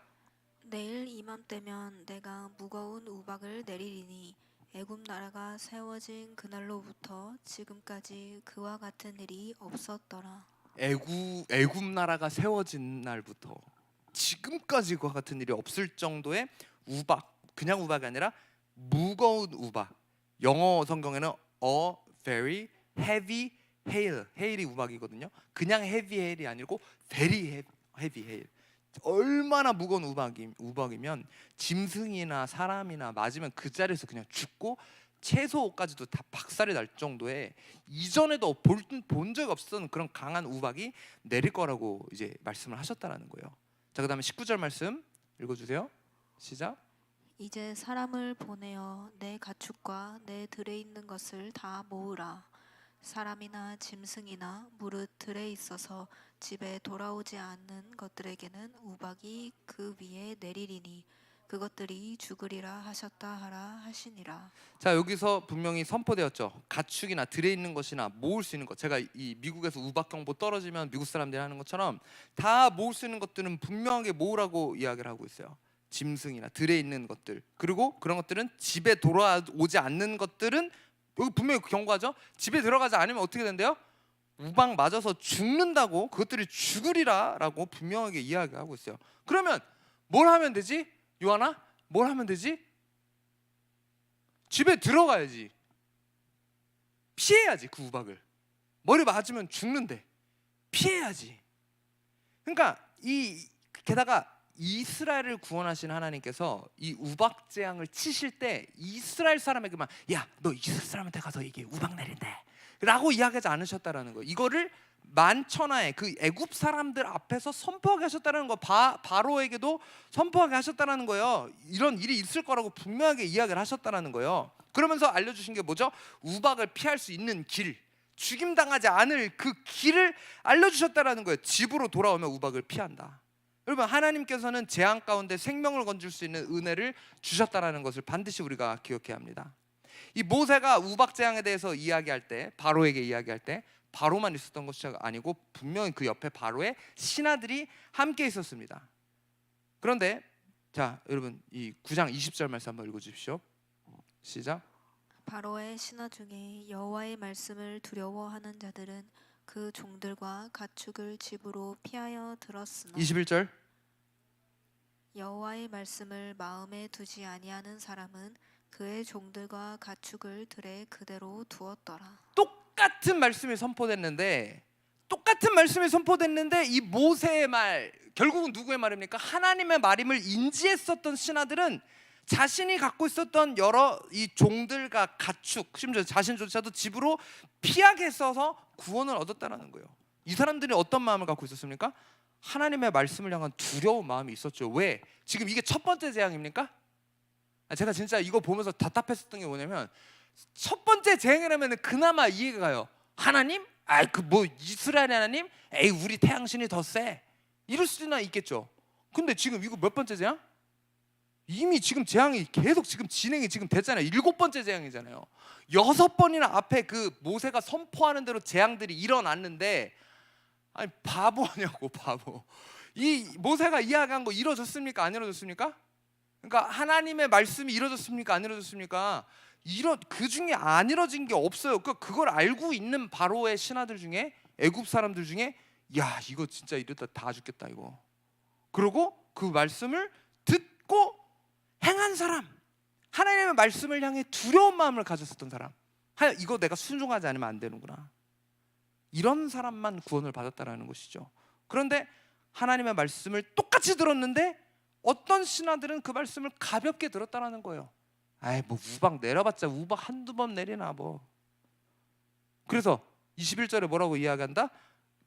내일 이맘때면 내가 무거운 우박을 내리리니 애굽 나라가 세워진 그날로부터 지금까지 그와 같은 일이 없었더라. 애굽 나라가 세워진 날부터 지금까지 그와 같은 일이 없을 정도의 우박, 그냥 우박이 아니라 무거운 우박. 영어 성경에는 a very heavy hail, hail이 우박이거든요. 그냥 heavy hail이 아니고 very heavy hail. 얼마나 무거운 우박이면 짐승이나 사람이나 맞으면 그 자리에서 그냥 죽고 채소까지도 다 박살이 날 정도의 이전에도 본 적 없었던 그런 강한 우박이 내릴 거라고 이제 말씀을 하셨다라는 거예요. 자, 그다음에 19절 말씀 읽어주세요. 시작. 이제 사람을 보내어 내 가축과 내 들에 있는 것을 다 모으라. 사람이나 짐승이나 무릇 들에 있어서 집에 돌아오지 않는 것들에게는 우박이 그 위에 내리리니 그것들이 죽으리라 하셨다 하라 하시니라. 자, 여기서 분명히 선포되었죠. 가축이나 들에 있는 것이나 모을 수 있는 것. 제가 이 미국에서 우박 경보 떨어지면 미국 사람들이 하는 것처럼 다 모을 수 있는 것들은 분명하게 모으라고 이야기를 하고 있어요. 짐승이나 들에 있는 것들, 그리고 그런 것들은 집에 돌아오지 않는 것들은 여기 분명히 경고하죠. 집에 들어가지 않으면 어떻게 된대요? 우박 맞아서 죽는다고, 그것들이 죽으리라라고 분명하게 이야기하고 있어요. 그러면 뭘 하면 되지? 요한아, 뭘 하면 되지? 집에 들어가야지. 피해야지. 그 우박을. 머리 맞으면 죽는데 피해야지. 그러니까 게다가 이스라엘을 구원하신 하나님께서 이 우박 재앙을 치실 때 이스라엘 사람에게만, 야, 너 이스라엘 사람한테 가서 이게 우박 내린대 라고 이야기하지 않으셨다라는 거예요. 이거를 만천하에 그 애굽 사람들 앞에서 선포하게 하셨다는 거, 바로에게도 선포하게 하셨다는 거예요. 이런 일이 있을 거라고 분명하게 이야기를 하셨다는 거예요. 그러면서 알려주신 게 뭐죠? 우박을 피할 수 있는 길, 죽임당하지 않을 그 길을 알려주셨다는 거예요. 집으로 돌아오면 우박을 피한다. 여러분, 하나님께서는 재앙 가운데 생명을 건질 수 있는 은혜를 주셨다는 것을 반드시 우리가 기억해야 합니다. 이 모세가 우박 재앙에 대해서 이야기할 때, 바로에게 이야기할 때 바로만 있었던 것이 아니고 분명히 그 옆에 바로의 신하들이 함께 있었습니다. 그런데 자, 여러분, 이 9장 20절 말씀 한번 읽어주십시오. 시작. 바로의 신하 중에 여호와의 말씀을 두려워하는 자들은 그 종들과 가축을 집으로 피하여 들었으나 21절. 여호와의 말씀을 마음에 두지 아니하는 사람은 그의 종들과 가축을 들에 그대로 두었더라. 똑같은 말씀이 선포됐는데 이 모세의 말, 결국은 누구의 말입니까? 하나님의 말임을 인지했었던 신하들은 자신이 갖고 있었던 여러 이 종들과 가축, 심지어 자신조차도 집으로 피하게 써서 구원을 얻었다는 거예요. 이 사람들이 어떤 마음을 갖고 있었습니까? 하나님의 말씀을 향한 두려운 마음이 있었죠. 왜? 지금 이게 첫 번째 재앙입니까? 제가 진짜 이거 보면서 답답했었던 게 뭐냐면, 첫 번째 재앙이라면 그나마 이해가 가요. 하나님? 아이, 그 뭐 이스라엘 하나님? 에이, 우리 태양신이 더 세. 이럴 수나 있겠죠. 근데 지금 이거 몇 번째 재앙? 이미 지금 재앙이 계속 지금 진행이 지금 됐잖아요. 7번째 재앙이잖아요. 6번이나 앞에 그 모세가 선포하는 대로 재앙들이 일어났는데, 아니 바보 아냐고, 바보. 이 모세가 이야기한 거 이루어졌습니까? 안 이루어졌습니까? 그러니까 하나님의 말씀이 이루어졌습니까? 안 이루어졌습니까? 그 중에 안 이루어진 게 없어요. 그걸 알고 있는 바로의 신하들 중에, 애굽 사람들 중에, 야, 이거 진짜 이러다 다 죽겠다 이거. 그리고 그 말씀을 듣고 행한 사람, 하나님의 말씀을 향해 두려운 마음을 가졌었던 사람, 이거 내가 순종하지 않으면 안 되는구나, 이런 사람만 구원을 받았다라는 것이죠. 그런데 하나님의 말씀을 똑같이 들었는데 어떤 신하들은 그 말씀을 가볍게 들었다라는 거예요. 아이, 뭐 우박 내려봤자 우박 한두 번 내리나 뭐. 그래서 21절에 뭐라고 이야기한다?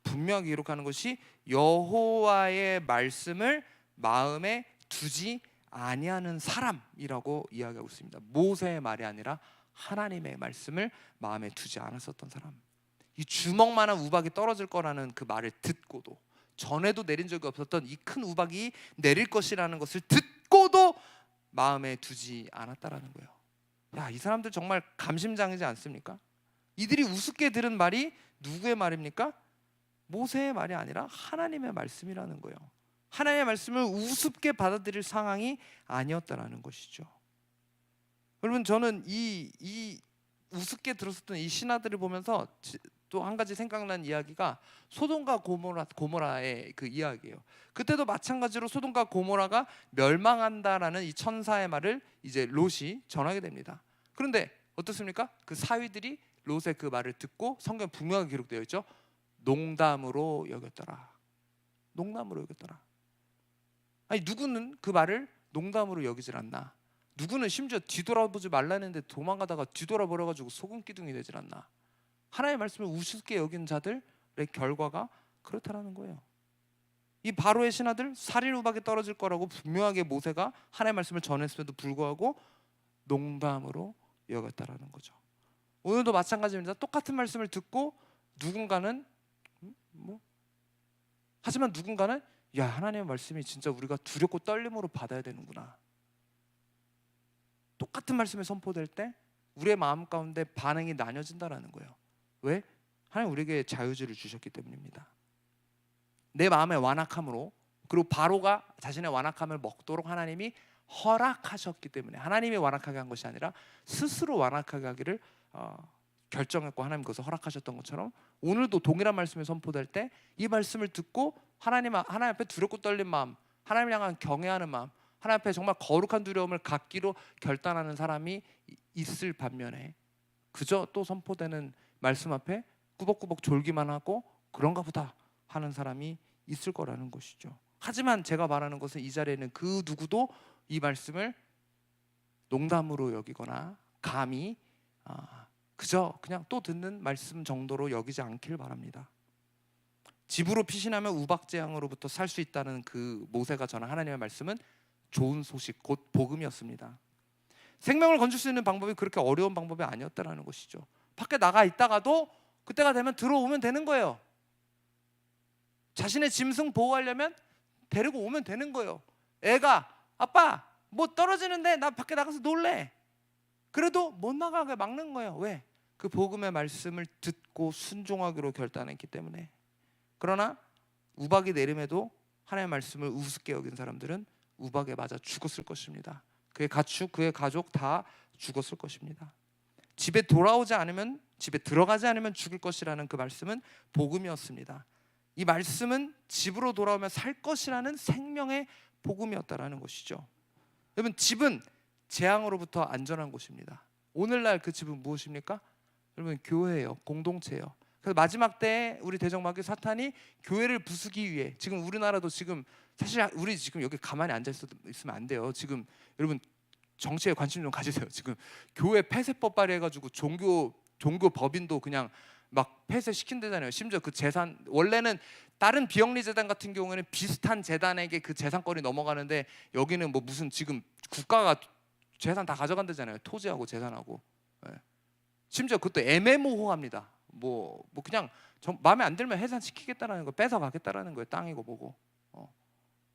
분명히 기록하는 것이 여호와의 말씀을 마음에 두지 아니하는 사람이라고 이야기하고 있습니다. 모세의 말이 아니라 하나님의 말씀을 마음에 두지 않았었던 사람. 이 주먹만한 우박이 떨어질 거라는 그 말을 듣고도, 전에도 내린 적이 없었던 이 큰 우박이 내릴 것이라는 것을 듣고도 마음에 두지 않았다라는 거예요. 야, 이 사람들 정말 감심장이지 않습니까? 이들이 우습게 들은 말이 누구의 말입니까? 모세의 말이 아니라 하나님의 말씀이라는 거예요. 하나님의 말씀을 우습게 받아들일 상황이 아니었다라는 것이죠. 여러분, 저는 이 우습게 들었었던 이 신하들을 보면서 또 한 가지 생각난 이야기가 소돔과 고모라의 그 이야기예요. 그때도 마찬가지로 소돔과 고모라가 멸망한다라는 이 천사의 말을 이제 롯이 전하게 됩니다. 그런데 어떻습니까? 그 사위들이 롯의 그 말을 듣고, 성경 분명하게 기록되어 있죠. 농담으로 여겼더라. 농담으로 여겼더라. 아니, 누구는 그 말을 농담으로 여기질 않나? 누구는 심지어 뒤돌아보지 말라는데 도망가다가 뒤돌아버려가지고 소금 기둥이 되질 않나. 하나님의 말씀을 우습게 여긴 자들의 결과가 그렇다라는 거예요. 이 바로의 신하들 살인 우박에 떨어질 거라고 분명하게 모세가 하나님의 말씀을 전했음에도 불구하고 농담으로 여겼다라는 거죠. 오늘도 마찬가지입니다. 똑같은 말씀을 듣고 누군가는 하지만 누군가는 야, 하나님의 말씀이 진짜 우리가 두렵고 떨림으로 받아야 되는구나. 똑같은 말씀이 선포될 때 우리의 마음 가운데 반응이 나뉘어진다라는 거예요. 왜? 하나님 우리에게 자유주의를 주셨기 때문입니다. 내 마음의 완악함으로, 그리고 바로가 자신의 완악함을 먹도록 하나님이 허락하셨기 때문에, 하나님이 완악하게 한 것이 아니라 스스로 완악하게 하기를 결정했고 하나님 그것을 허락하셨던 것처럼, 오늘도 동일한 말씀이 선포될 때 이 말씀을 듣고 하나님 앞에 두렵고 떨린 마음, 하나님을 향한 경외하는 마음, 하나님 앞에 정말 거룩한 두려움을 갖기로 결단하는 사람이 있을 반면에 그저 또 선포되는 말씀 앞에 꾸벅꾸벅 졸기만 하고 그런가 보다 하는 사람이 있을 거라는 것이죠. 하지만 제가 말하는 것은 이 자리에는 그 누구도 이 말씀을 농담으로 여기거나 감히 그저 그냥 또 듣는 말씀 정도로 여기지 않길 바랍니다. 집으로 피신하면 우박재앙으로부터 살 수 있다는 그 모세가 전한 하나님의 말씀은 좋은 소식, 곧 복음이었습니다. 생명을 건질 수 있는 방법이 그렇게 어려운 방법이 아니었다는 것이죠. 밖에 나가 있다가도 그때가 되면 들어오면 되는 거예요. 자신의 짐승 보호하려면 데리고 오면 되는 거예요. 애가 아빠 뭐 떨어지는데 나 밖에 나가서 놀래. 그래도 못 나가게 막는 거예요. 왜? 그 복음의 말씀을 듣고 순종하기로 결단했기 때문에. 그러나 우박이 내림에도 하나님의 말씀을 우습게 여긴 사람들은 우박에 맞아 죽었을 것입니다. 그의 가축, 그의 가족 다 죽었을 것입니다. 집에 돌아오지 않으면, 집에 들어가지 않으면 죽을 것이라는 그 말씀은 복음이었습니다. 이 말씀은 집으로 돌아오면 살 것이라는 생명의 복음이었다라는 것이죠. 여러분, 집은 재앙으로부터 안전한 곳입니다. 오늘날 그 집은 무엇입니까? 여러분, 교회예요. 공동체예요. 그래서 마지막 때에 우리 대적마귀 사탄이 교회를 부수기 위해, 지금 우리나라도 지금 사실 우리 지금 여기 가만히 앉아 있으면 안 돼요. 지금 여러분 정치에 관심 좀 가지세요. 지금 교회 폐쇄법 발의해가지고 종교 법인도 그냥 막 폐쇄시킨다잖아요. 심지어 그 재산, 원래는 다른 비영리 재단 같은 경우에는 비슷한 재단에게 그 재산권이 넘어가는데 여기는 뭐 무슨 지금 국가가 재산 다 가져간다잖아요. 토지하고 재산하고. 심지어 그것도 애매모호합니다. 뭐 그냥 마음에 안 들면 해산시키겠다라는 거, 뺏어 가겠다라는 거예요. 땅이고 뭐고.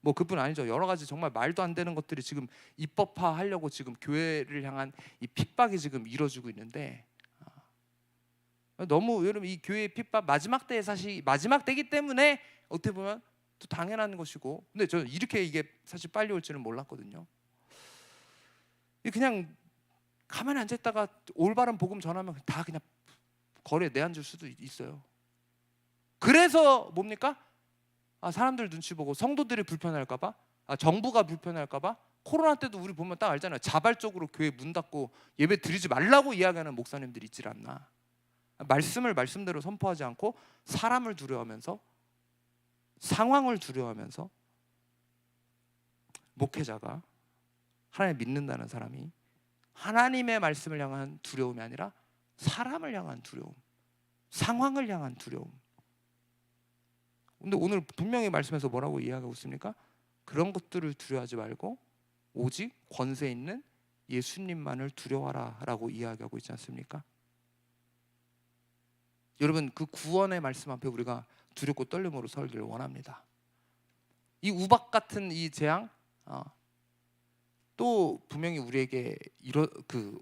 뭐 그뿐 아니죠. 여러 가지 정말 말도 안 되는 것들이 지금 입법화하려고 지금 교회를 향한 이 핍박이 지금 이루어지고 있는데, 너무 여러분 이 교회의 핍박 마지막 때에 사실 마지막 때이기 때문에 어떻게 보면 또 당연한 것이고, 근데 저는 이렇게 이게 사실 빨리 올 줄은 몰랐거든요. 그냥 가만히 앉아 있다가 올바른 복음 전하면 다 그냥 거리에 내앉을 수도 있어요. 그래서 뭡니까? 사람들 눈치 보고 성도들이 불편할까봐, 정부가 불편할까봐, 코로나 때도 우리 보면 딱 알잖아요. 자발적으로 교회 문 닫고 예배 드리지 말라고 이야기하는 목사님들이 있질 않나. 말씀을 말씀대로 선포하지 않고 사람을 두려워하면서, 상황을 두려워하면서 목회자가, 하나님 믿는다는 사람이 하나님의 말씀을 향한 두려움이 아니라 사람을 향한 두려움, 상황을 향한 두려움. 근데 오늘 분명히 말씀에서 뭐라고 이야기하고 있습니까? 그런 것들을 두려워하지 말고 오직 권세 있는 예수님만을 두려워하라 라고 이야기하고 있지 않습니까? 여러분, 그 구원의 말씀 앞에 우리가 두렵고 떨림으로 설기를 원합니다. 이 우박 같은 이 재앙 또 분명히 우리에게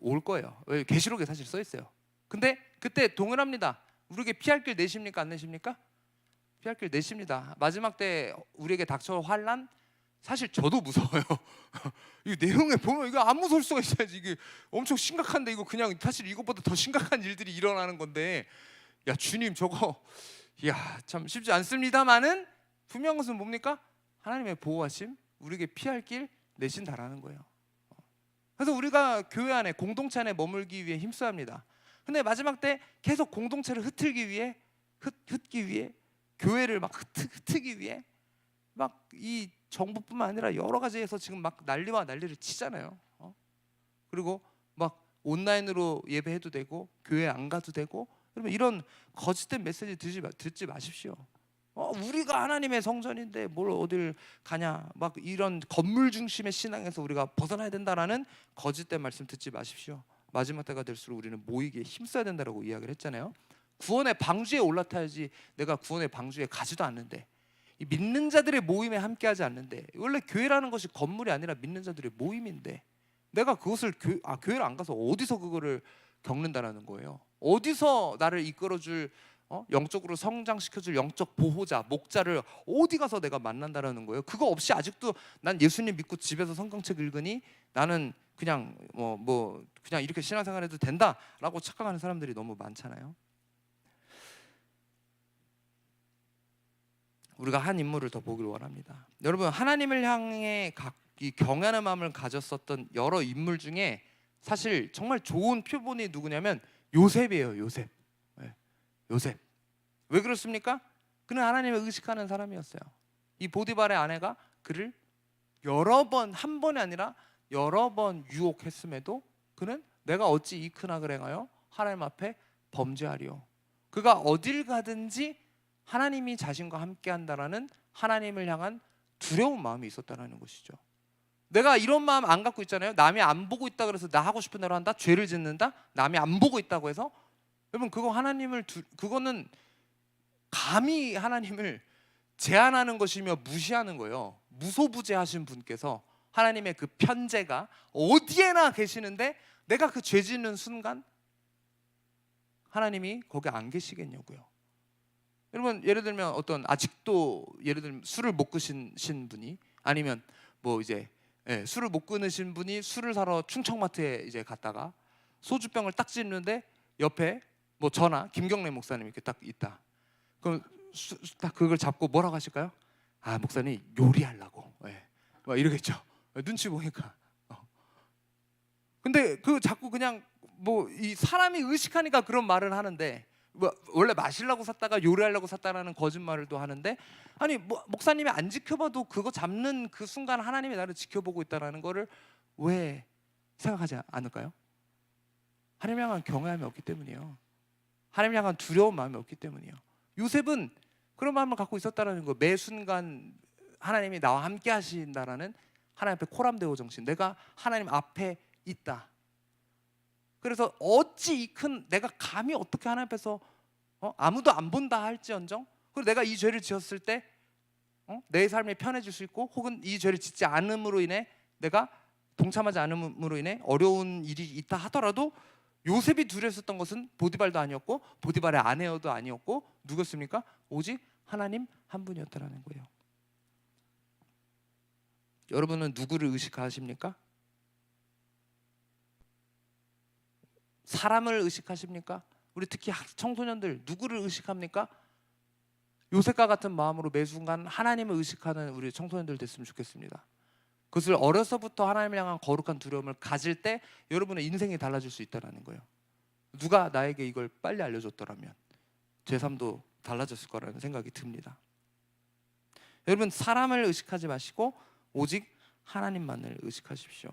올 거예요. 계시록에 사실 써 있어요. 근데 그때 동일합니다. 우리에게 피할 길 내십니까? 안 내십니까? 피할 길 내십니다. 마지막 때 우리에게 닥쳐올 환난, 사실 저도 무서워요. 이 내용에 보면 이거 안 무서울 수가 있어야지. 이게 엄청 심각한데, 이거 그냥 사실 이것보다 더 심각한 일들이 일어나는 건데, 야 주님 저거 참 쉽지 않습니다만은 분명한 것은 뭡니까? 하나님의 보호하심, 우리에게 피할 길 내신다라는 거예요. 그래서 우리가 교회 안에, 공동체 안에 머물기 위해 힘써야 합니다. 근데 마지막 때 계속 공동체를 흩기 위해 교회를 막 흩기 위해 막 이 정부뿐만 아니라 여러 가지에서 지금 막 난리와 난리를 치잖아요. 그리고 막 온라인으로 예배해도 되고 교회 안 가도 되고, 여러분 이런 거짓된 메시지 듣지 마십시오. 우리가 하나님의 성전인데 뭘 어딜 가냐, 막 이런 건물 중심의 신앙에서 우리가 벗어나야 된다라는 거짓된 말씀 듣지 마십시오. 마지막 때가 될수록 우리는 모이기에 힘써야 된다라고 이야기를 했잖아요. 구원의 방주에 올라타야지 내가 구원의 방주에 가지도 않는데, 이 믿는 자들의 모임에 함께하지 않는데, 원래 교회라는 것이 건물이 아니라 믿는 자들의 모임인데 내가 그것을 교회를 안 가서 어디서 그거를 겪는다라는 거예요. 어디서 나를 이끌어줄 영적으로 성장시켜줄 영적 보호자, 목자를 어디 가서 내가 만난다라는 거예요. 그거 없이 아직도 난 예수님 믿고 집에서 성경책 읽으니 나는 그냥 그냥 이렇게 신앙생활해도 된다라고 착각하는 사람들이 너무 많잖아요. 우리가 한 인물을 더 보기를 원합니다. 여러분, 하나님을 향해 이 경외하는 마음을 가졌었던 여러 인물 중에 사실 정말 좋은 표본이 누구냐면 요셉이에요. 요셉. 네. 요셉. 왜 그렇습니까? 그는 하나님을 의식하는 사람이었어요. 이 보디발의 아내가 그를 여러 번, 한 번이 아니라 여러 번 유혹했음에도 그는 내가 어찌 이 큰 악을 행하여 하나님 앞에 범죄하리요. 그가 어딜 가든지 하나님이 자신과 함께 한다라는 하나님을 향한 두려운 마음이 있었다는 것이죠. 내가 이런 마음 안 갖고 있잖아요. 남이 안 보고 있다 그래서 나 하고 싶은 대로 한다, 죄를 짓는다, 남이 안 보고 있다고 해서. 여러분, 그거 그거는 감히 하나님을 제한하는 것이며 무시하는 거예요. 무소부재하신 분께서 하나님의 그 편재가 어디에나 계시는데 내가 그 죄 짓는 순간 하나님이 거기 안 계시겠냐고요. 여러분, 예를 들면 아직도 예를 들면 술을 못 끊으신 분이, 아니면 술을 못 끊으신 분이 술을 사러 충청마트에 이제 갔다가 소주병을 딱 찝는데 옆에 저나 김경래 목사님 이렇게 딱 있다. 그럼 딱 그걸 잡고 뭐라고 하실까요? 목사님 요리하려고. 막 이러겠죠. 눈치 보니까. 근데 그 자꾸 그냥 이 사람이 의식하니까 그런 말을 하는데, 원래 마시려고 샀다가 요리하려고 샀다라는 거짓말을 또 하는데, 아니 목사님이 안 지켜봐도 그거 잡는 그 순간 하나님이 나를 지켜보고 있다라는 거를 왜 생각하지 않을까요? 하나님 향한 경외함이 없기 때문이에요. 하나님 향한 두려운 마음이 없기 때문이에요. 요셉은 그런 마음을 갖고 있었다라는 거. 매 순간 하나님이 나와 함께 하신다라는 하나님 앞에 코람데오 정신, 내가 하나님 앞에 있다. 그래서 어찌 이 큰, 내가 감히 어떻게 하나님 앞에서 아무도 안 본다 할지언정, 그리고 내가 이 죄를 지었을 때 내 삶이 편해질 수 있고, 혹은 이 죄를 짓지 않음으로 인해 내가 동참하지 않음으로 인해 어려운 일이 있다 하더라도, 요셉이 두려웠었던 것은 보디발도 아니었고 보디발의 아내여도 아니었고 누구였습니까? 오직 하나님 한 분이었다라는 거예요. 여러분은 누구를 의식하십니까? 사람을 의식하십니까? 우리 특히 청소년들 누구를 의식합니까? 요셉과 같은 마음으로 매 순간 하나님을 의식하는 우리 청소년들 됐으면 좋겠습니다. 그것을 어려서부터 하나님을 향한 거룩한 두려움을 가질 때 여러분의 인생이 달라질 수 있다는 거예요. 누가 나에게 이걸 빨리 알려줬더라면 제 삶도 달라졌을 거라는 생각이 듭니다. 여러분, 사람을 의식하지 마시고 오직 하나님만을 의식하십시오.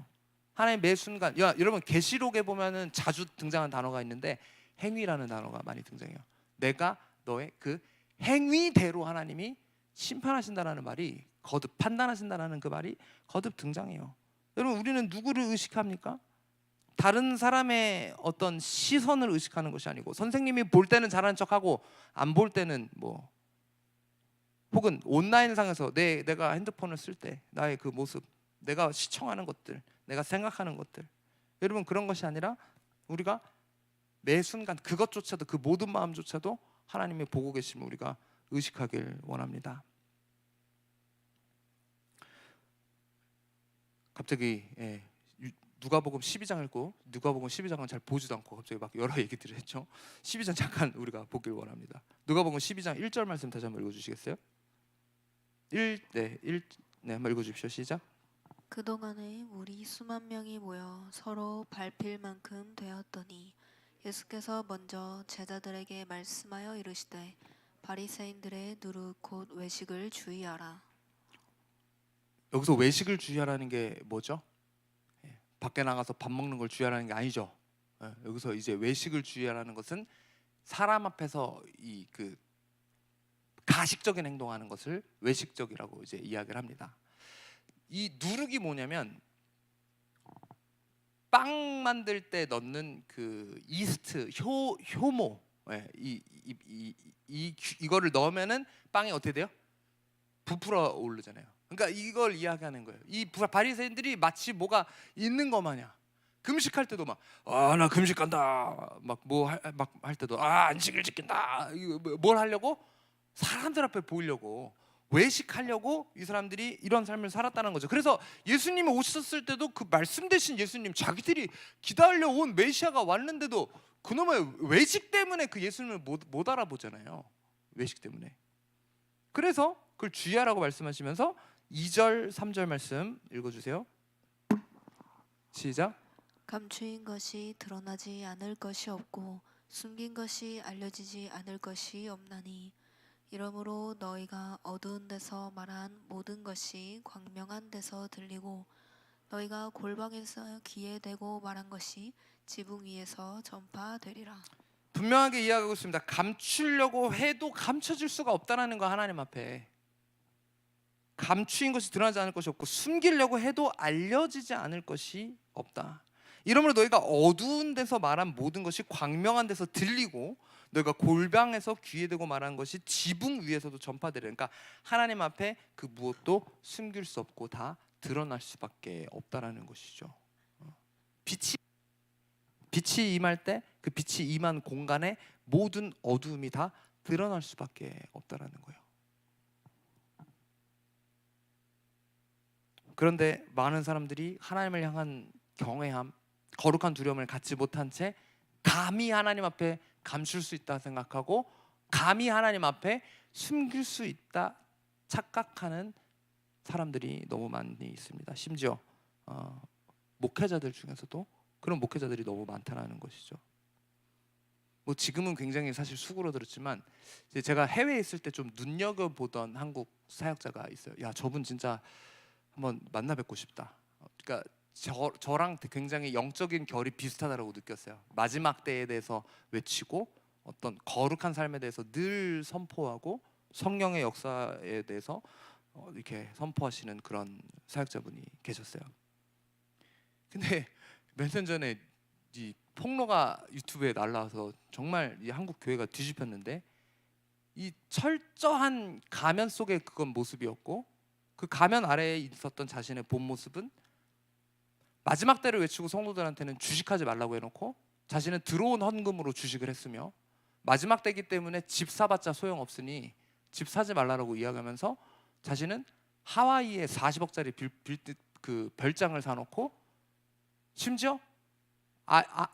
하나님 매 순간, 여러분 계시록에 보면은 자주 등장하는 단어가 있는데 행위라는 단어가 많이 등장해요. 내가 너의 그 행위대로 하나님이 심판하신다라는 말이, 거듭 판단하신다라는 그 말이 거듭 등장해요. 여러분, 우리는 누구를 의식합니까? 다른 사람의 어떤 시선을 의식하는 것이 아니고, 선생님이 볼 때는 잘하는 척하고 안 볼 때는 혹은 온라인상에서 내가 핸드폰을 쓸 때 나의 그 모습, 내가 시청하는 것들, 내가 생각하는 것들, 여러분 그런 것이 아니라 우리가 매 순간 그것조차도, 그 모든 마음조차도 하나님이 보고 계심을 우리가 의식하길 원합니다. 갑자기 누가복음 12장 읽고, 누가복음 12장은 잘 보지도 않고 갑자기 막 여러 얘기들을 했죠. 12장 잠깐 우리가 보길 원합니다. 누가복음 12장 1절 말씀 다시 한번 읽어주시겠어요? 1, 한번 읽어주십시오. 시작. 그동안에 우리 수만 명이 모여 서로 밟힐 만큼 되었더니 예수께서 먼저 제자들에게 말씀하여 이르시되 바리새인들의 누룩 곧 외식을 주의하라. 여기서 외식을 주의하라는 게 뭐죠? 밖에 나가서 밥 먹는 걸 주의하라는 게 아니죠. 여기서 이제 외식을 주의하라는 것은 사람 앞에서 이 그 가식적인 행동하는 것을 외식적이라고 이제 이야기를 합니다. 이 누룩이 뭐냐면 빵 만들 때 넣는 그 이스트 효모, 이거를 넣으면은 빵이 어떻게 돼요? 부풀어 오르잖아요. 그러니까 이걸 이야기하는 거예요. 이 바리새인들이 마치 뭐가 있는 것 마냥 금식할 때도 막 나 금식한다 막 뭐 할 때도 안식을 지킨다 뭘 하려고 사람들 앞에 보이려고 외식하려고 이 사람들이 이런 삶을 살았다는 거죠. 그래서 예수님이 오셨을 때도 그 말씀 대신 예수님 자기들이 기다려 온 메시아가 왔는데도 그놈의 외식 때문에 그 예수님을 못 알아보잖아요. 외식 때문에. 그래서 그걸 주의하라고 말씀하시면서 2절 3절 말씀 읽어주세요. 시작. 감추인 것이 드러나지 않을 것이 없고 숨긴 것이 알려지지 않을 것이 없나니 이러므로 너희가 어두운 데서 말한 모든 것이 광명한 데서 들리고 너희가 골방에서 귀에 대고 말한 것이 지붕 위에서 전파되리라. 분명하게 이야기하고 있습니다. 감추려고 해도 감춰질 수가 없다라는 거 하나님 앞에. 감추인 것이 드러나지 않을 것이 없고 숨기려고 해도 알려지지 않을 것이 없다. 이러므로 너희가 어두운 데서 말한 모든 것이 광명한 데서 들리고 너희가 골방에서 귀에 대고 말한 것이 지붕 위에서도 전파되리라. 그러니까 하나님 앞에 그 무엇도 숨길 수 없고 다 드러날 수밖에 없다라는 것이죠. 빛이 임할 때 그 빛이 임한 공간에 모든 어두움이 다 드러날 수밖에 없다라는 거예요. 그런데 많은 사람들이 하나님을 향한 경외함, 거룩한 두려움을 갖지 못한 채 감히 하나님 앞에 감출 수 있다 생각하고 감히 하나님 앞에 숨길 수 있다 착각하는 사람들이 너무 많이 있습니다. 심지어 목회자들 중에서도 그런 목회자들이 너무 많다는 것이죠. 뭐 지금은 굉장히 사실 수그러들었지만 제가 해외에 있을 때 좀 눈여겨보던 한국 사역자가 있어요. 야, 저분 진짜 한번 만나 뵙고 싶다. 그러니까 저랑 굉장히 영적인 결이 비슷하다고 느꼈어요. 마지막 때에 대해서 외치고 어떤 거룩한 삶에 대해서 늘 선포하고 성령의 역사에 대해서 이렇게 선포하시는 그런 사역자분이 계셨어요. 근데 몇 년 전에 이 폭로가 유튜브에 날라와서 정말 이 한국 교회가 뒤집혔는데 이 철저한 가면 속의 그건 모습이었고 그 가면 아래에 있었던 자신의 본 모습은 마지막 때를 외치고 성도들한테는 주식하지 말라고 해놓고 자신은 들어온 헌금으로 주식을 했으며 마지막 때이기 때문에 집 사봤자 소용없으니 집 사지 말라고 이야기하면서 자신은 하와이에 40억짜리 그 별장을 사놓고 심지어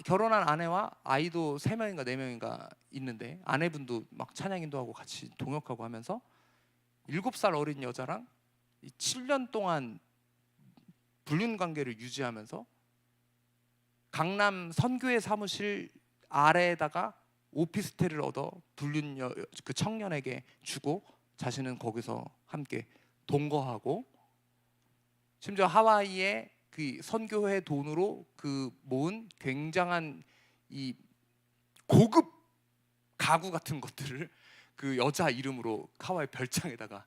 결혼한 아내와 아이도 3명인가 4명인가 있는데 아내분도 막 찬양인도 하고 같이 동역하고 하면서 7살 어린 여자랑 7년 동안 불륜 관계를 유지하면서 강남 선교회 사무실 아래에다가 오피스텔을 얻어 불륜 그 청년에게 주고 자신은 거기서 함께 동거하고 심지어 하와이에 그 선교회 돈으로 그 모은 굉장한 이 고급 가구 같은 것들을 그 여자 이름으로 하와이 별장에다가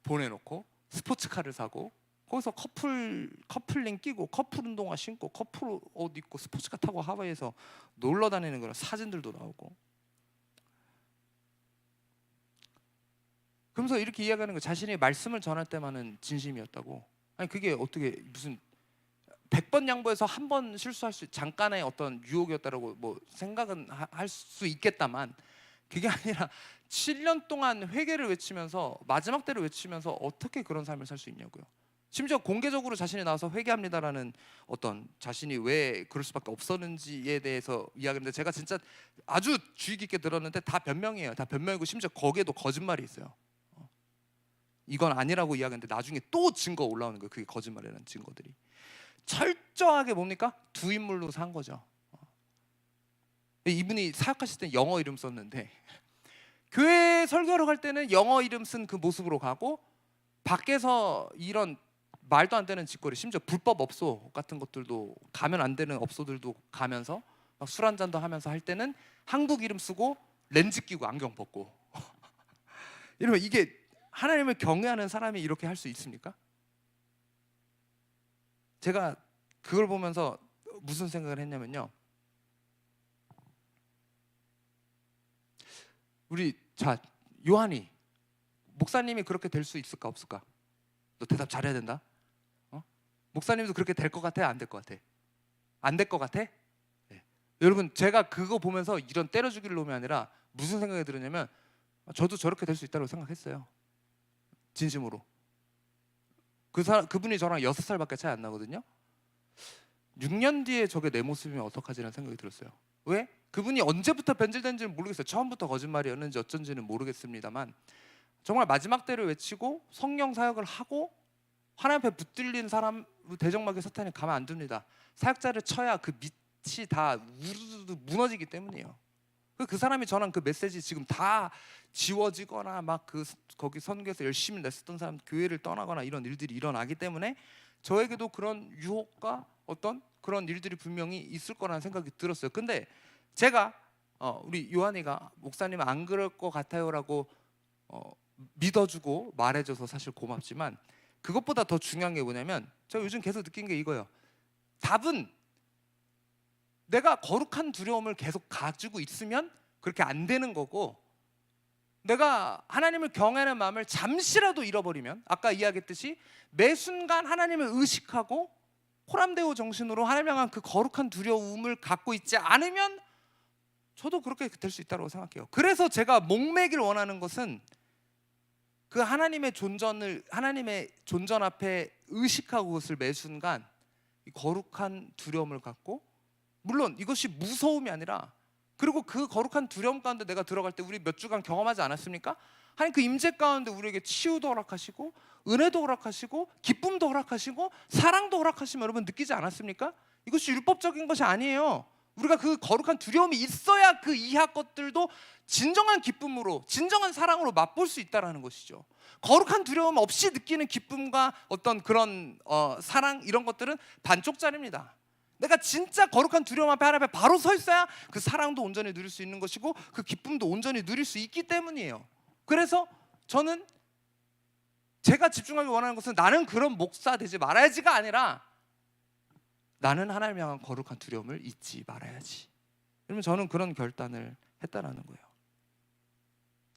보내놓고 스포츠카를 사고 거기서 커플링 끼고 커플 운동화 신고 커플 옷 입고 스포츠카 타고 하와이에서 놀러 다니는 그런 사진들도 나오고 그러면서 이렇게 이야기하는 거 자신이 말씀을 전할 때만은 진심이었다고. 아니 그게 어떻게 무슨 100번 양보해서 한 번 실수할 수 잠깐의 어떤 유혹이었다라고 뭐 생각은 할 수 있겠다만 그게 아니라 7년 동안 회개를 외치면서 마지막 때를 외치면서 어떻게 그런 삶을 살 수 있냐고요. 심지어 공개적으로 자신이 나와서 회개합니다라는 어떤 자신이 왜 그럴 수밖에 없었는지에 대해서 이야기했는데 제가 진짜 아주 주의 깊게 들었는데 다 변명이에요. 다 변명이고 심지어 거기에도 거짓말이 있어요. 이건 아니라고 이야기했는데 나중에 또 증거 올라오는 거예요. 그게 거짓말이라는 증거들이. 철저하게 뭡니까? 두 인물로 산 거죠. 이분이 사역하실 때 영어 이름 썼는데 교회 설교하러 갈 때는 영어 이름 쓴 그 모습으로 가고 밖에서 이런 말도 안 되는 짓거리, 심지어 불법 업소 같은 것들도 가면 안 되는 업소들도 가면서 술 한 잔도 하면서 할 때는 한국 이름 쓰고 렌즈 끼고 안경 벗고 이러면 이게 하나님을 경외하는 사람이 이렇게 할 수 있습니까? 제가 그걸 보면서 무슨 생각을 했냐면요, 우리 요한이 목사님이 그렇게 될 수 있을까 없을까? 너 대답 잘해야 된다. 목사님도 그렇게 될 것 같아? 안 될 것 같아? 안 될 것 같아? 네. 여러분, 제가 그거 보면서 이런 때려 죽일 놈이 아니라 무슨 생각이 들었냐면, 저도 저렇게 될 수 있다고 생각했어요. 진심으로. 그분이 저랑 6살밖에 차이 안 나거든요. 6년 뒤에 저게 내 모습이면 어떡하지라는 생각이 들었어요. 왜? 그분이 언제부터 변질된지는 모르겠어요. 처음부터 거짓말이었는지 어쩐지는 모르겠습니다만, 정말 마지막 때를 외치고 성령 사역을 하고 하나님 앞에 붙들린 사람 대적마귀 사탄이 가만 안 둡니다. 사역자를 쳐야 그 밑이 다 우르르 무너지기 때문이에요. 그 사람이 저랑 그 메시지 지금 다 지워지거나 막 거기 선교에서 열심히 냈었던 사람 교회를 떠나거나 이런 일들이 일어나기 때문에 저에게도 그런 유혹과 어떤 그런 일들이 분명히 있을 거라는 생각이 들었어요. 근데 제가 우리 요한이가 목사님 안 그럴 것 같아요라고 믿어주고 말해줘서 사실 고맙지만, 그것보다 더 중요한 게 뭐냐면, 제가 요즘 계속 느낀 게 이거예요. 답은 내가 거룩한 두려움을 계속 가지고 있으면 그렇게 안 되는 거고, 내가 하나님을 경외하는 마음을 잠시라도 잃어버리면, 아까 이야기했듯이 매 순간 하나님을 의식하고 호람데오 정신으로 하나님 향한 그 거룩한 두려움을 갖고 있지 않으면 저도 그렇게 될 수 있다고 생각해요. 그래서 제가 목매길 원하는 것은 그 하나님의 존전 앞에 의식하고 그것을 매 순간 거룩한 두려움을 갖고, 물론 이것이 무서움이 아니라, 그리고 그 거룩한 두려움 가운데 내가 들어갈 때 우리 몇 주간 경험하지 않았습니까? 하나님 그 임재 가운데 우리에게 치유도 허락하시고 은혜도 허락하시고 기쁨도 허락하시고 사랑도 허락하시면 여러분 느끼지 않았습니까? 이것이 율법적인 것이 아니에요. 우리가 그 거룩한 두려움이 있어야 그 이하 것들도 진정한 기쁨으로, 진정한 사랑으로 맛볼 수 있다는 것이죠. 거룩한 두려움 없이 느끼는 기쁨과 어떤 그런 사랑, 이런 것들은 반쪽짜리입니다. 내가 진짜 거룩한 두려움 앞에 하나님 앞에 바로 서 있어야 그 사랑도 온전히 누릴 수 있는 것이고 그 기쁨도 온전히 누릴 수 있기 때문이에요. 그래서 저는 제가 집중하기 원하는 것은 나는 그런 목사 되지 말아야지가 아니라 나는 하나님 향한 거룩한 두려움을 잊지 말아야지. 그러면 저는 그런 결단을 했다라는 거예요.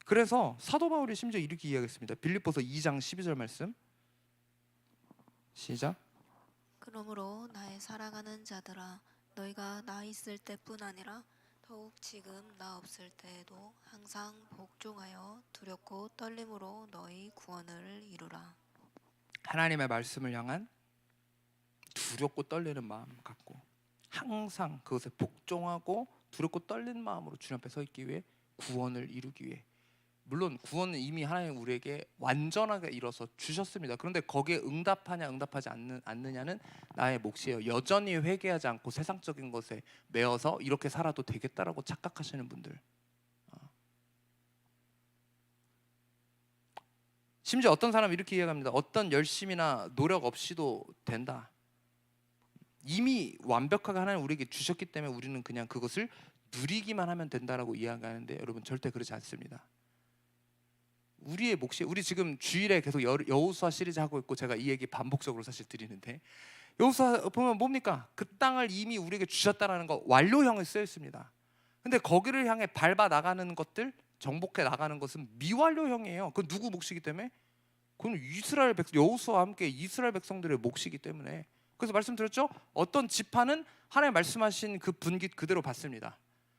그래서 사도 바울이 심지어 이렇게 이야기했습니다. 빌립보서 2장 12절 말씀 시작. 그러므로 나의 사랑하는 자들아, 너희가 나 있을 때뿐 아니라 더욱 지금 나 없을 때에도 항상 복종하여 두렵고 떨림으로 너희 구원을 이루라. 하나님의 말씀을 향한 두렵고 떨리는 마음 갖고 항상 그것에 복종하고 두렵고 떨리는 마음으로 주님 앞에 서 있기 위해, 구원을 이루기 위해. 물론 구원은 이미 하나님 우리에게 완전하게 이뤄서 주셨습니다. 그런데 거기에 응답하냐 응답하지 않느냐는 나의 몫이에요. 여전히 회개하지 않고 세상적인 것에 매어서 이렇게 살아도 되겠다라고 착각하시는 분들, 심지어 어떤 사람은 이렇게 이야기합니다. 어떤 열심이나 노력 없이도 된다. 이미 완벽하게 하나님 우리에게 주셨기 때문에 우리는 그냥 그것을 누리기만 하면 된다라고 이야기하는데, 여러분 절대 그렇지 않습니다. 우리의 몫이, 우리 지금 주일에 계속 여호수아 시리즈 하고 있고 제가 이 얘기 반복적으로 사실 드리는데, 여호수아 보면 뭡니까? 그 땅을 이미 우리에게 주셨다라는 거 완료형에 쓰여 있습니다. 근데 거기를 향해 밟아 나가는 것들, 정복해 나가는 것은 미완료형이에요. 그건 누구 몫이기 때문에? 그건 이스라엘 백성, 여호수아와 함께 이스라엘 백성들의 몫이기 때문에. 그래서 말씀드렸죠? 어떤 지파는 하나님 말씀하신 그 분깃 그대로 받습니다.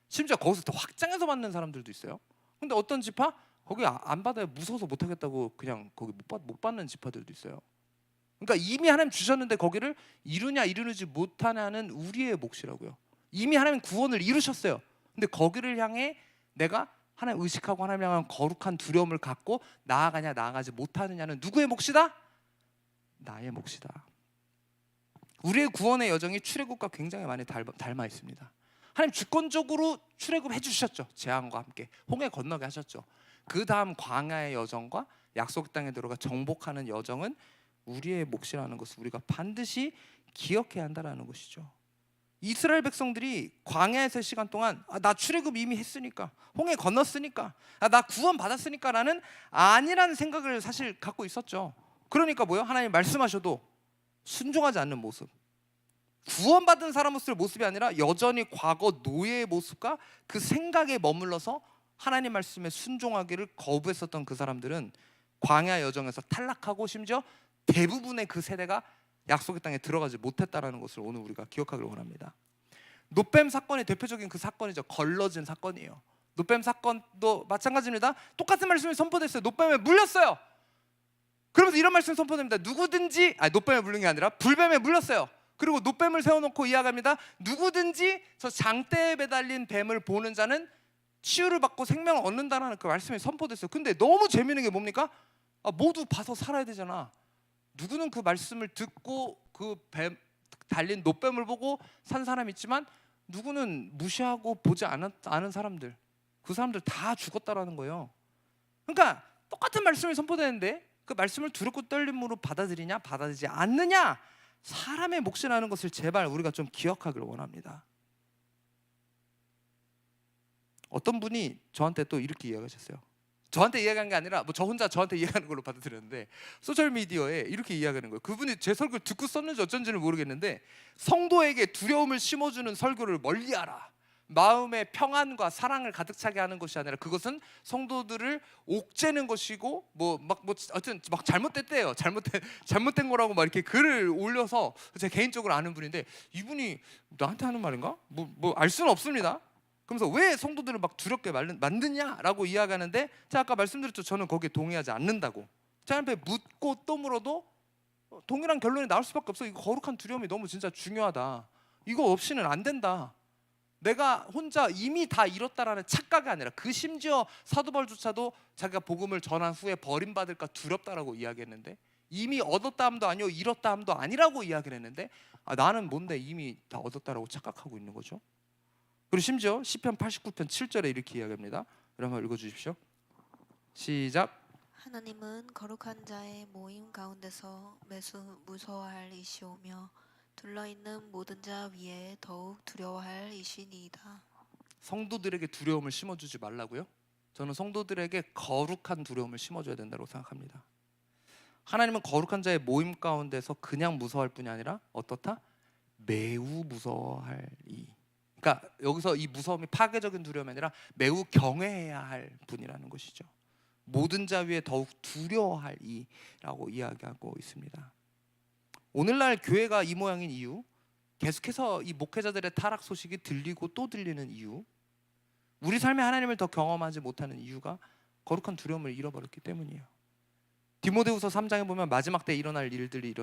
심지어 거기서 더 확장해서 받는 사람들도 있어요. 근데 어떤 지파 거기 안 받아요. 무서워서 못 하겠다고 그냥 거기 못 받는 지파들도 있어요. 그러니까 이미 하나님 주셨는데 거기를 이루냐 이루지 못하냐는 우리의 몫이라고요. 이미 하나님 구원을 이루셨어요. 근데 거기를 향해 내가 하나님 의식하고 하나님 향한 거룩한 두려움을 갖고 나아가냐 나아가지 못하느냐는 누구의 몫이다? 나의 몫이다. 우리의 구원의 여정이 출애굽과 굉장히 많이 닮아 있습니다. 하나님 주권적으로 출애굽해 주셨죠. 재앙과 함께 홍해 건너게 하셨죠. 그 다음 광야의 여정과 약속 땅에 들어가 정복하는 여정은 우리의 몫이라는 것을 우리가 반드시 기억해야 한다는 것이죠. 이스라엘 백성들이 광야의 3시간 동안 나 출애굽 이미 했으니까, 홍해 건넜으니까, 나 구원 받았으니까 라는 아니라는 생각을 사실 갖고 있었죠. 그러니까 뭐요? 하나님 말씀하셔도 순종하지 않는 모습, 구원받은 사람으로서의 모습이 아니라 여전히 과거 노예의 모습과 그 생각에 머물러서 하나님 말씀에 순종하기를 거부했었던 그 사람들은 광야 여정에서 탈락하고 심지어 대부분의 그 세대가 약속의 땅에 들어가지 못했다라는 것을 오늘 우리가 기억하기를 원합니다. 노뱀 사건의 대표적인 그 사건이죠. 걸러진 사건이에요. 노뱀 사건도 마찬가지입니다. 똑같은 말씀이 선포됐어요. 노뱀에 물렸어요. 그러면서 이런 말씀이 선포됩니다. 누구든지, 노뱀에 물린 게 아니라 불뱀에 물렸어요. 그리고 노뱀을 세워놓고 이야기합니다. 누구든지 저 장대에 매달린 뱀을 보는 자는 치유를 받고 생명을 얻는다는 그 말씀이 선포됐어요. 근데 너무 재미있는 게 뭡니까? 모두 봐서 살아야 되잖아. 누구는 그 말씀을 듣고 그 뱀, 달린 노뱀을 보고 산 사람이 있지만 누구는 무시하고 보지 않은 사람들, 그 사람들 다 죽었다라는 거예요. 그러니까 똑같은 말씀이 선포되는데 그 말씀을 두렵고 떨림으로 받아들이냐 받아들이지 않느냐, 사람의 몫이라는 것을 제발 우리가 좀 기억하기를 원합니다. 어떤 분이 저한테 또 이렇게 이야기하셨어요. 저한테 이야기한 게 아니라 저 혼자 저한테 이야기하는 걸로 받아들였는데, 소셜미디어에 이렇게 이야기하는 거예요. 그분이 제 설교를 듣고 썼는지 어쩐지는 모르겠는데, 성도에게 두려움을 심어주는 설교를 멀리하라. 마음의 평안과 사랑을 가득 차게 하는 것이 아니라 그것은 성도들을 옥죄는 것이고 하여튼 막 잘못됐대요. 잘못된 거라고 막 이렇게 글을 올려서 제가 개인적으로 아는 분인데, 이분이 나한테 하는 말인가? 알 수는 없습니다. 그러면서 왜 성도들을 막 두렵게 만드냐라고 이야기하는데, 제가 아까 말씀드렸죠. 저는 거기에 동의하지 않는다고. 제 앞에 묻고 또 물어도 동일한 결론이 나올 수밖에 없어. 이거 거룩한 두려움이 너무 진짜 중요하다. 이거 없이는 안 된다. 내가 혼자 이미 다 잃었다라는 착각이 아니라, 그 심지어 사도 바울조차도 자기가 복음을 전한 후에 버림받을까 두렵다라고 이야기했는데, 이미 얻었다 함도 아니요 잃었다 함도 아니라고 이야기를 했는데, 나는 뭔데 이미 다 얻었다라고 착각하고 있는 거죠. 그리고 심지어 시편 89편 7절에 이렇게 이야기합니다. 여러분 한번 읽어주십시오. 시작. 하나님은 거룩한 자의 모임 가운데서 매수 무서워할 이시오며 둘러있는 모든 자 위에 더욱 두려워할 이시니이다. 성도들에게 두려움을 심어주지 말라고요? 저는 성도들에게 거룩한 두려움을 심어줘야 된다고 생각합니다. 하나님은 거룩한 자의 모임 가운데서 그냥 무서워할 뿐이 아니라 어떻다? 매우 무서워할 이. 그러니까 여기서 이 무서움이 파괴적인 두려움이 아니라 매우 경외해야 할 분이라는 것이죠. 모든 자 위에 더욱 두려워할 이라고 이야기하고 있습니다. 오늘날 교회가 이 모양인 이유, 계속해서 이 목회자들의 타락 소식이 들리고 또 들리는 이유, 우리 삶에 하나님을 더 경험하지 못하는 이유가 거룩한 두려움을 잃어버렸기 때문이에요. 디모데후서 3장에 보면 마지막 때 일어날 일들이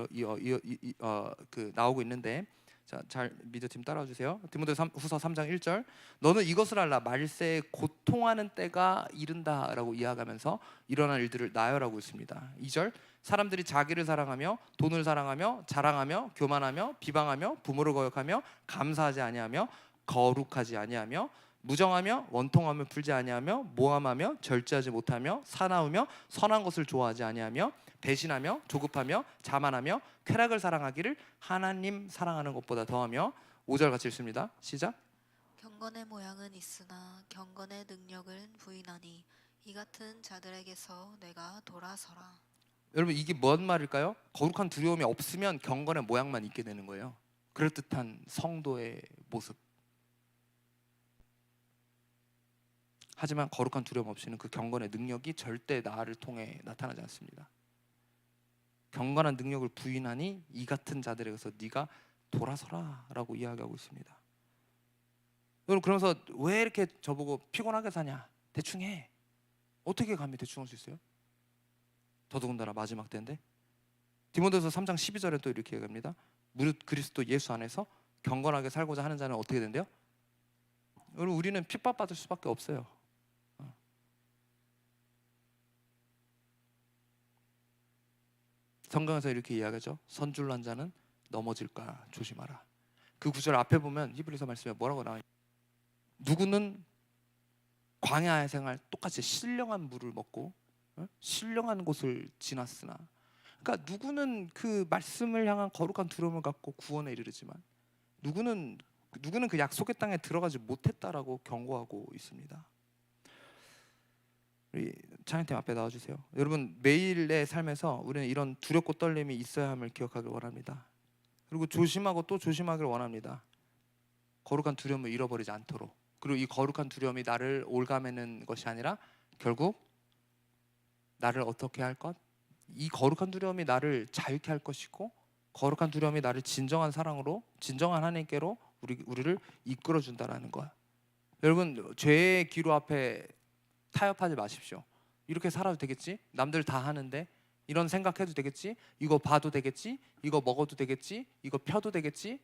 나오고 있는데, 자, 잘 미디어팀 따라와 주세요. 디모데후서 3장 1절. 너는 이것을 알라. 말세에 고통하는 때가 이른다라고 이야기하면서 일어날 일들을 나열하고 있습니다. 2절. 사람들이 자기를 사랑하며 돈을 사랑하며 자랑하며 교만하며 비방하며 부모를 거역하며 감사하지 아니하며 거룩하지 아니하며 무정하며 원통하며 풀지 아니하며 모함하며 절제하지 못하며 사나우며 선한 것을 좋아하지 아니하며 배신하며 조급하며 자만하며 쾌락을 사랑하기를 하나님 사랑하는 것보다 더하며. 5절 같이 읽습니다. 시작. 경건의 모양은 있으나 경건의 능력은 부인하니 이 같은 자들에게서 내가 돌아서라. 여러분, 이게 뭔 말일까요? 거룩한 두려움이 없으면 경건의 모양만 있게 되는 거예요. 그럴듯한 성도의 모습. 하지만 거룩한 두려움 없이는 그 경건의 능력이 절대 나를 통해 나타나지 않습니다. 경건한 능력을 부인하니 이 같은 자들에게서 네가 돌아서라 라고 이야기하고 있습니다. 여러분, 그러면서 왜 이렇게 저보고 피곤하게 사냐, 대충 해. 어떻게 감히 대충 할 수 있어요? 더더군다나 마지막 때인데. 디모데후서 3장 12절에 또 이렇게 얘기합니다. 무릇 그리스도 예수 안에서 경건하게 살고자 하는 자는 어떻게 된대요? 여러분, 우리는 핍박받을 수밖에 없어요. 성경에서 이렇게 이야기하죠. 선줄난 자는 넘어질까 조심하라. 그 구절 앞에 보면 히브리서 말씀에 뭐라고 나와요? 누구는 광야의 생활 똑같이 신령한 물을 먹고 신령한 곳을 지났으나, 그러니까 누구는 그 말씀을 향한 거룩한 두려움을 갖고 구원에 이르르지만 누구는 그 약속의 땅에 들어가지 못했다라고 경고하고 있습니다. 우리 찬양팀 앞에 나와주세요. 여러분, 매일의 삶에서 우리는 이런 두렵고 떨림이 있어야 함을 기억하길 원합니다. 그리고 조심하고 또 조심하길 원합니다. 거룩한 두려움을 잃어버리지 않도록. 그리고 이 거룩한 두려움이 나를 올가매는 것이 아니라 결국 나를 어떻게 할 것? 이 거룩한 두려움이 나를 자유케 할 것이고, 거룩한 두려움이 나를 진정한 사랑으로, 진정한 하나님께로 우리를 이끌어 준다라는 거야. 여러분, 죄의 기로 앞에 타협하지 마십시오. 이렇게 살아도 되겠지? 남들 다 하는데 이런 생각해도 되겠지? 이거 봐도 되겠지? 이거 먹어도 되겠지? 이거 펴도 되겠지?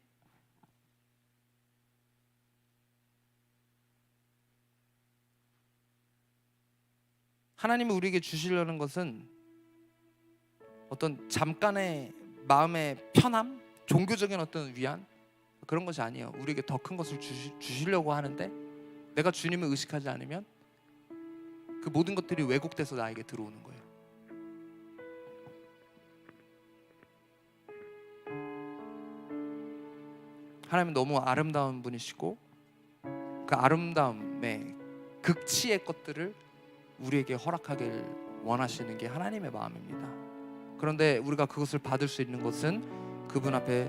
하나님이 우리에게 주시려는 것은 어떤 잠깐의 마음의 편함, 종교적인 어떤 위안, 그런 것이 아니에요. 우리에게 더 큰 것을 주시려고 하는데, 내가 주님을 의식하지 않으면 그 모든 것들이 왜곡돼서 나에게 들어오는 거예요. 하나님은 너무 아름다운 분이시고, 그 아름다움의 극치의 것들을 우리에게 허락하길 원하시는 게 하나님의 마음입니다. 그런데 우리가 그것을 받을 수 있는 것은 그분 앞에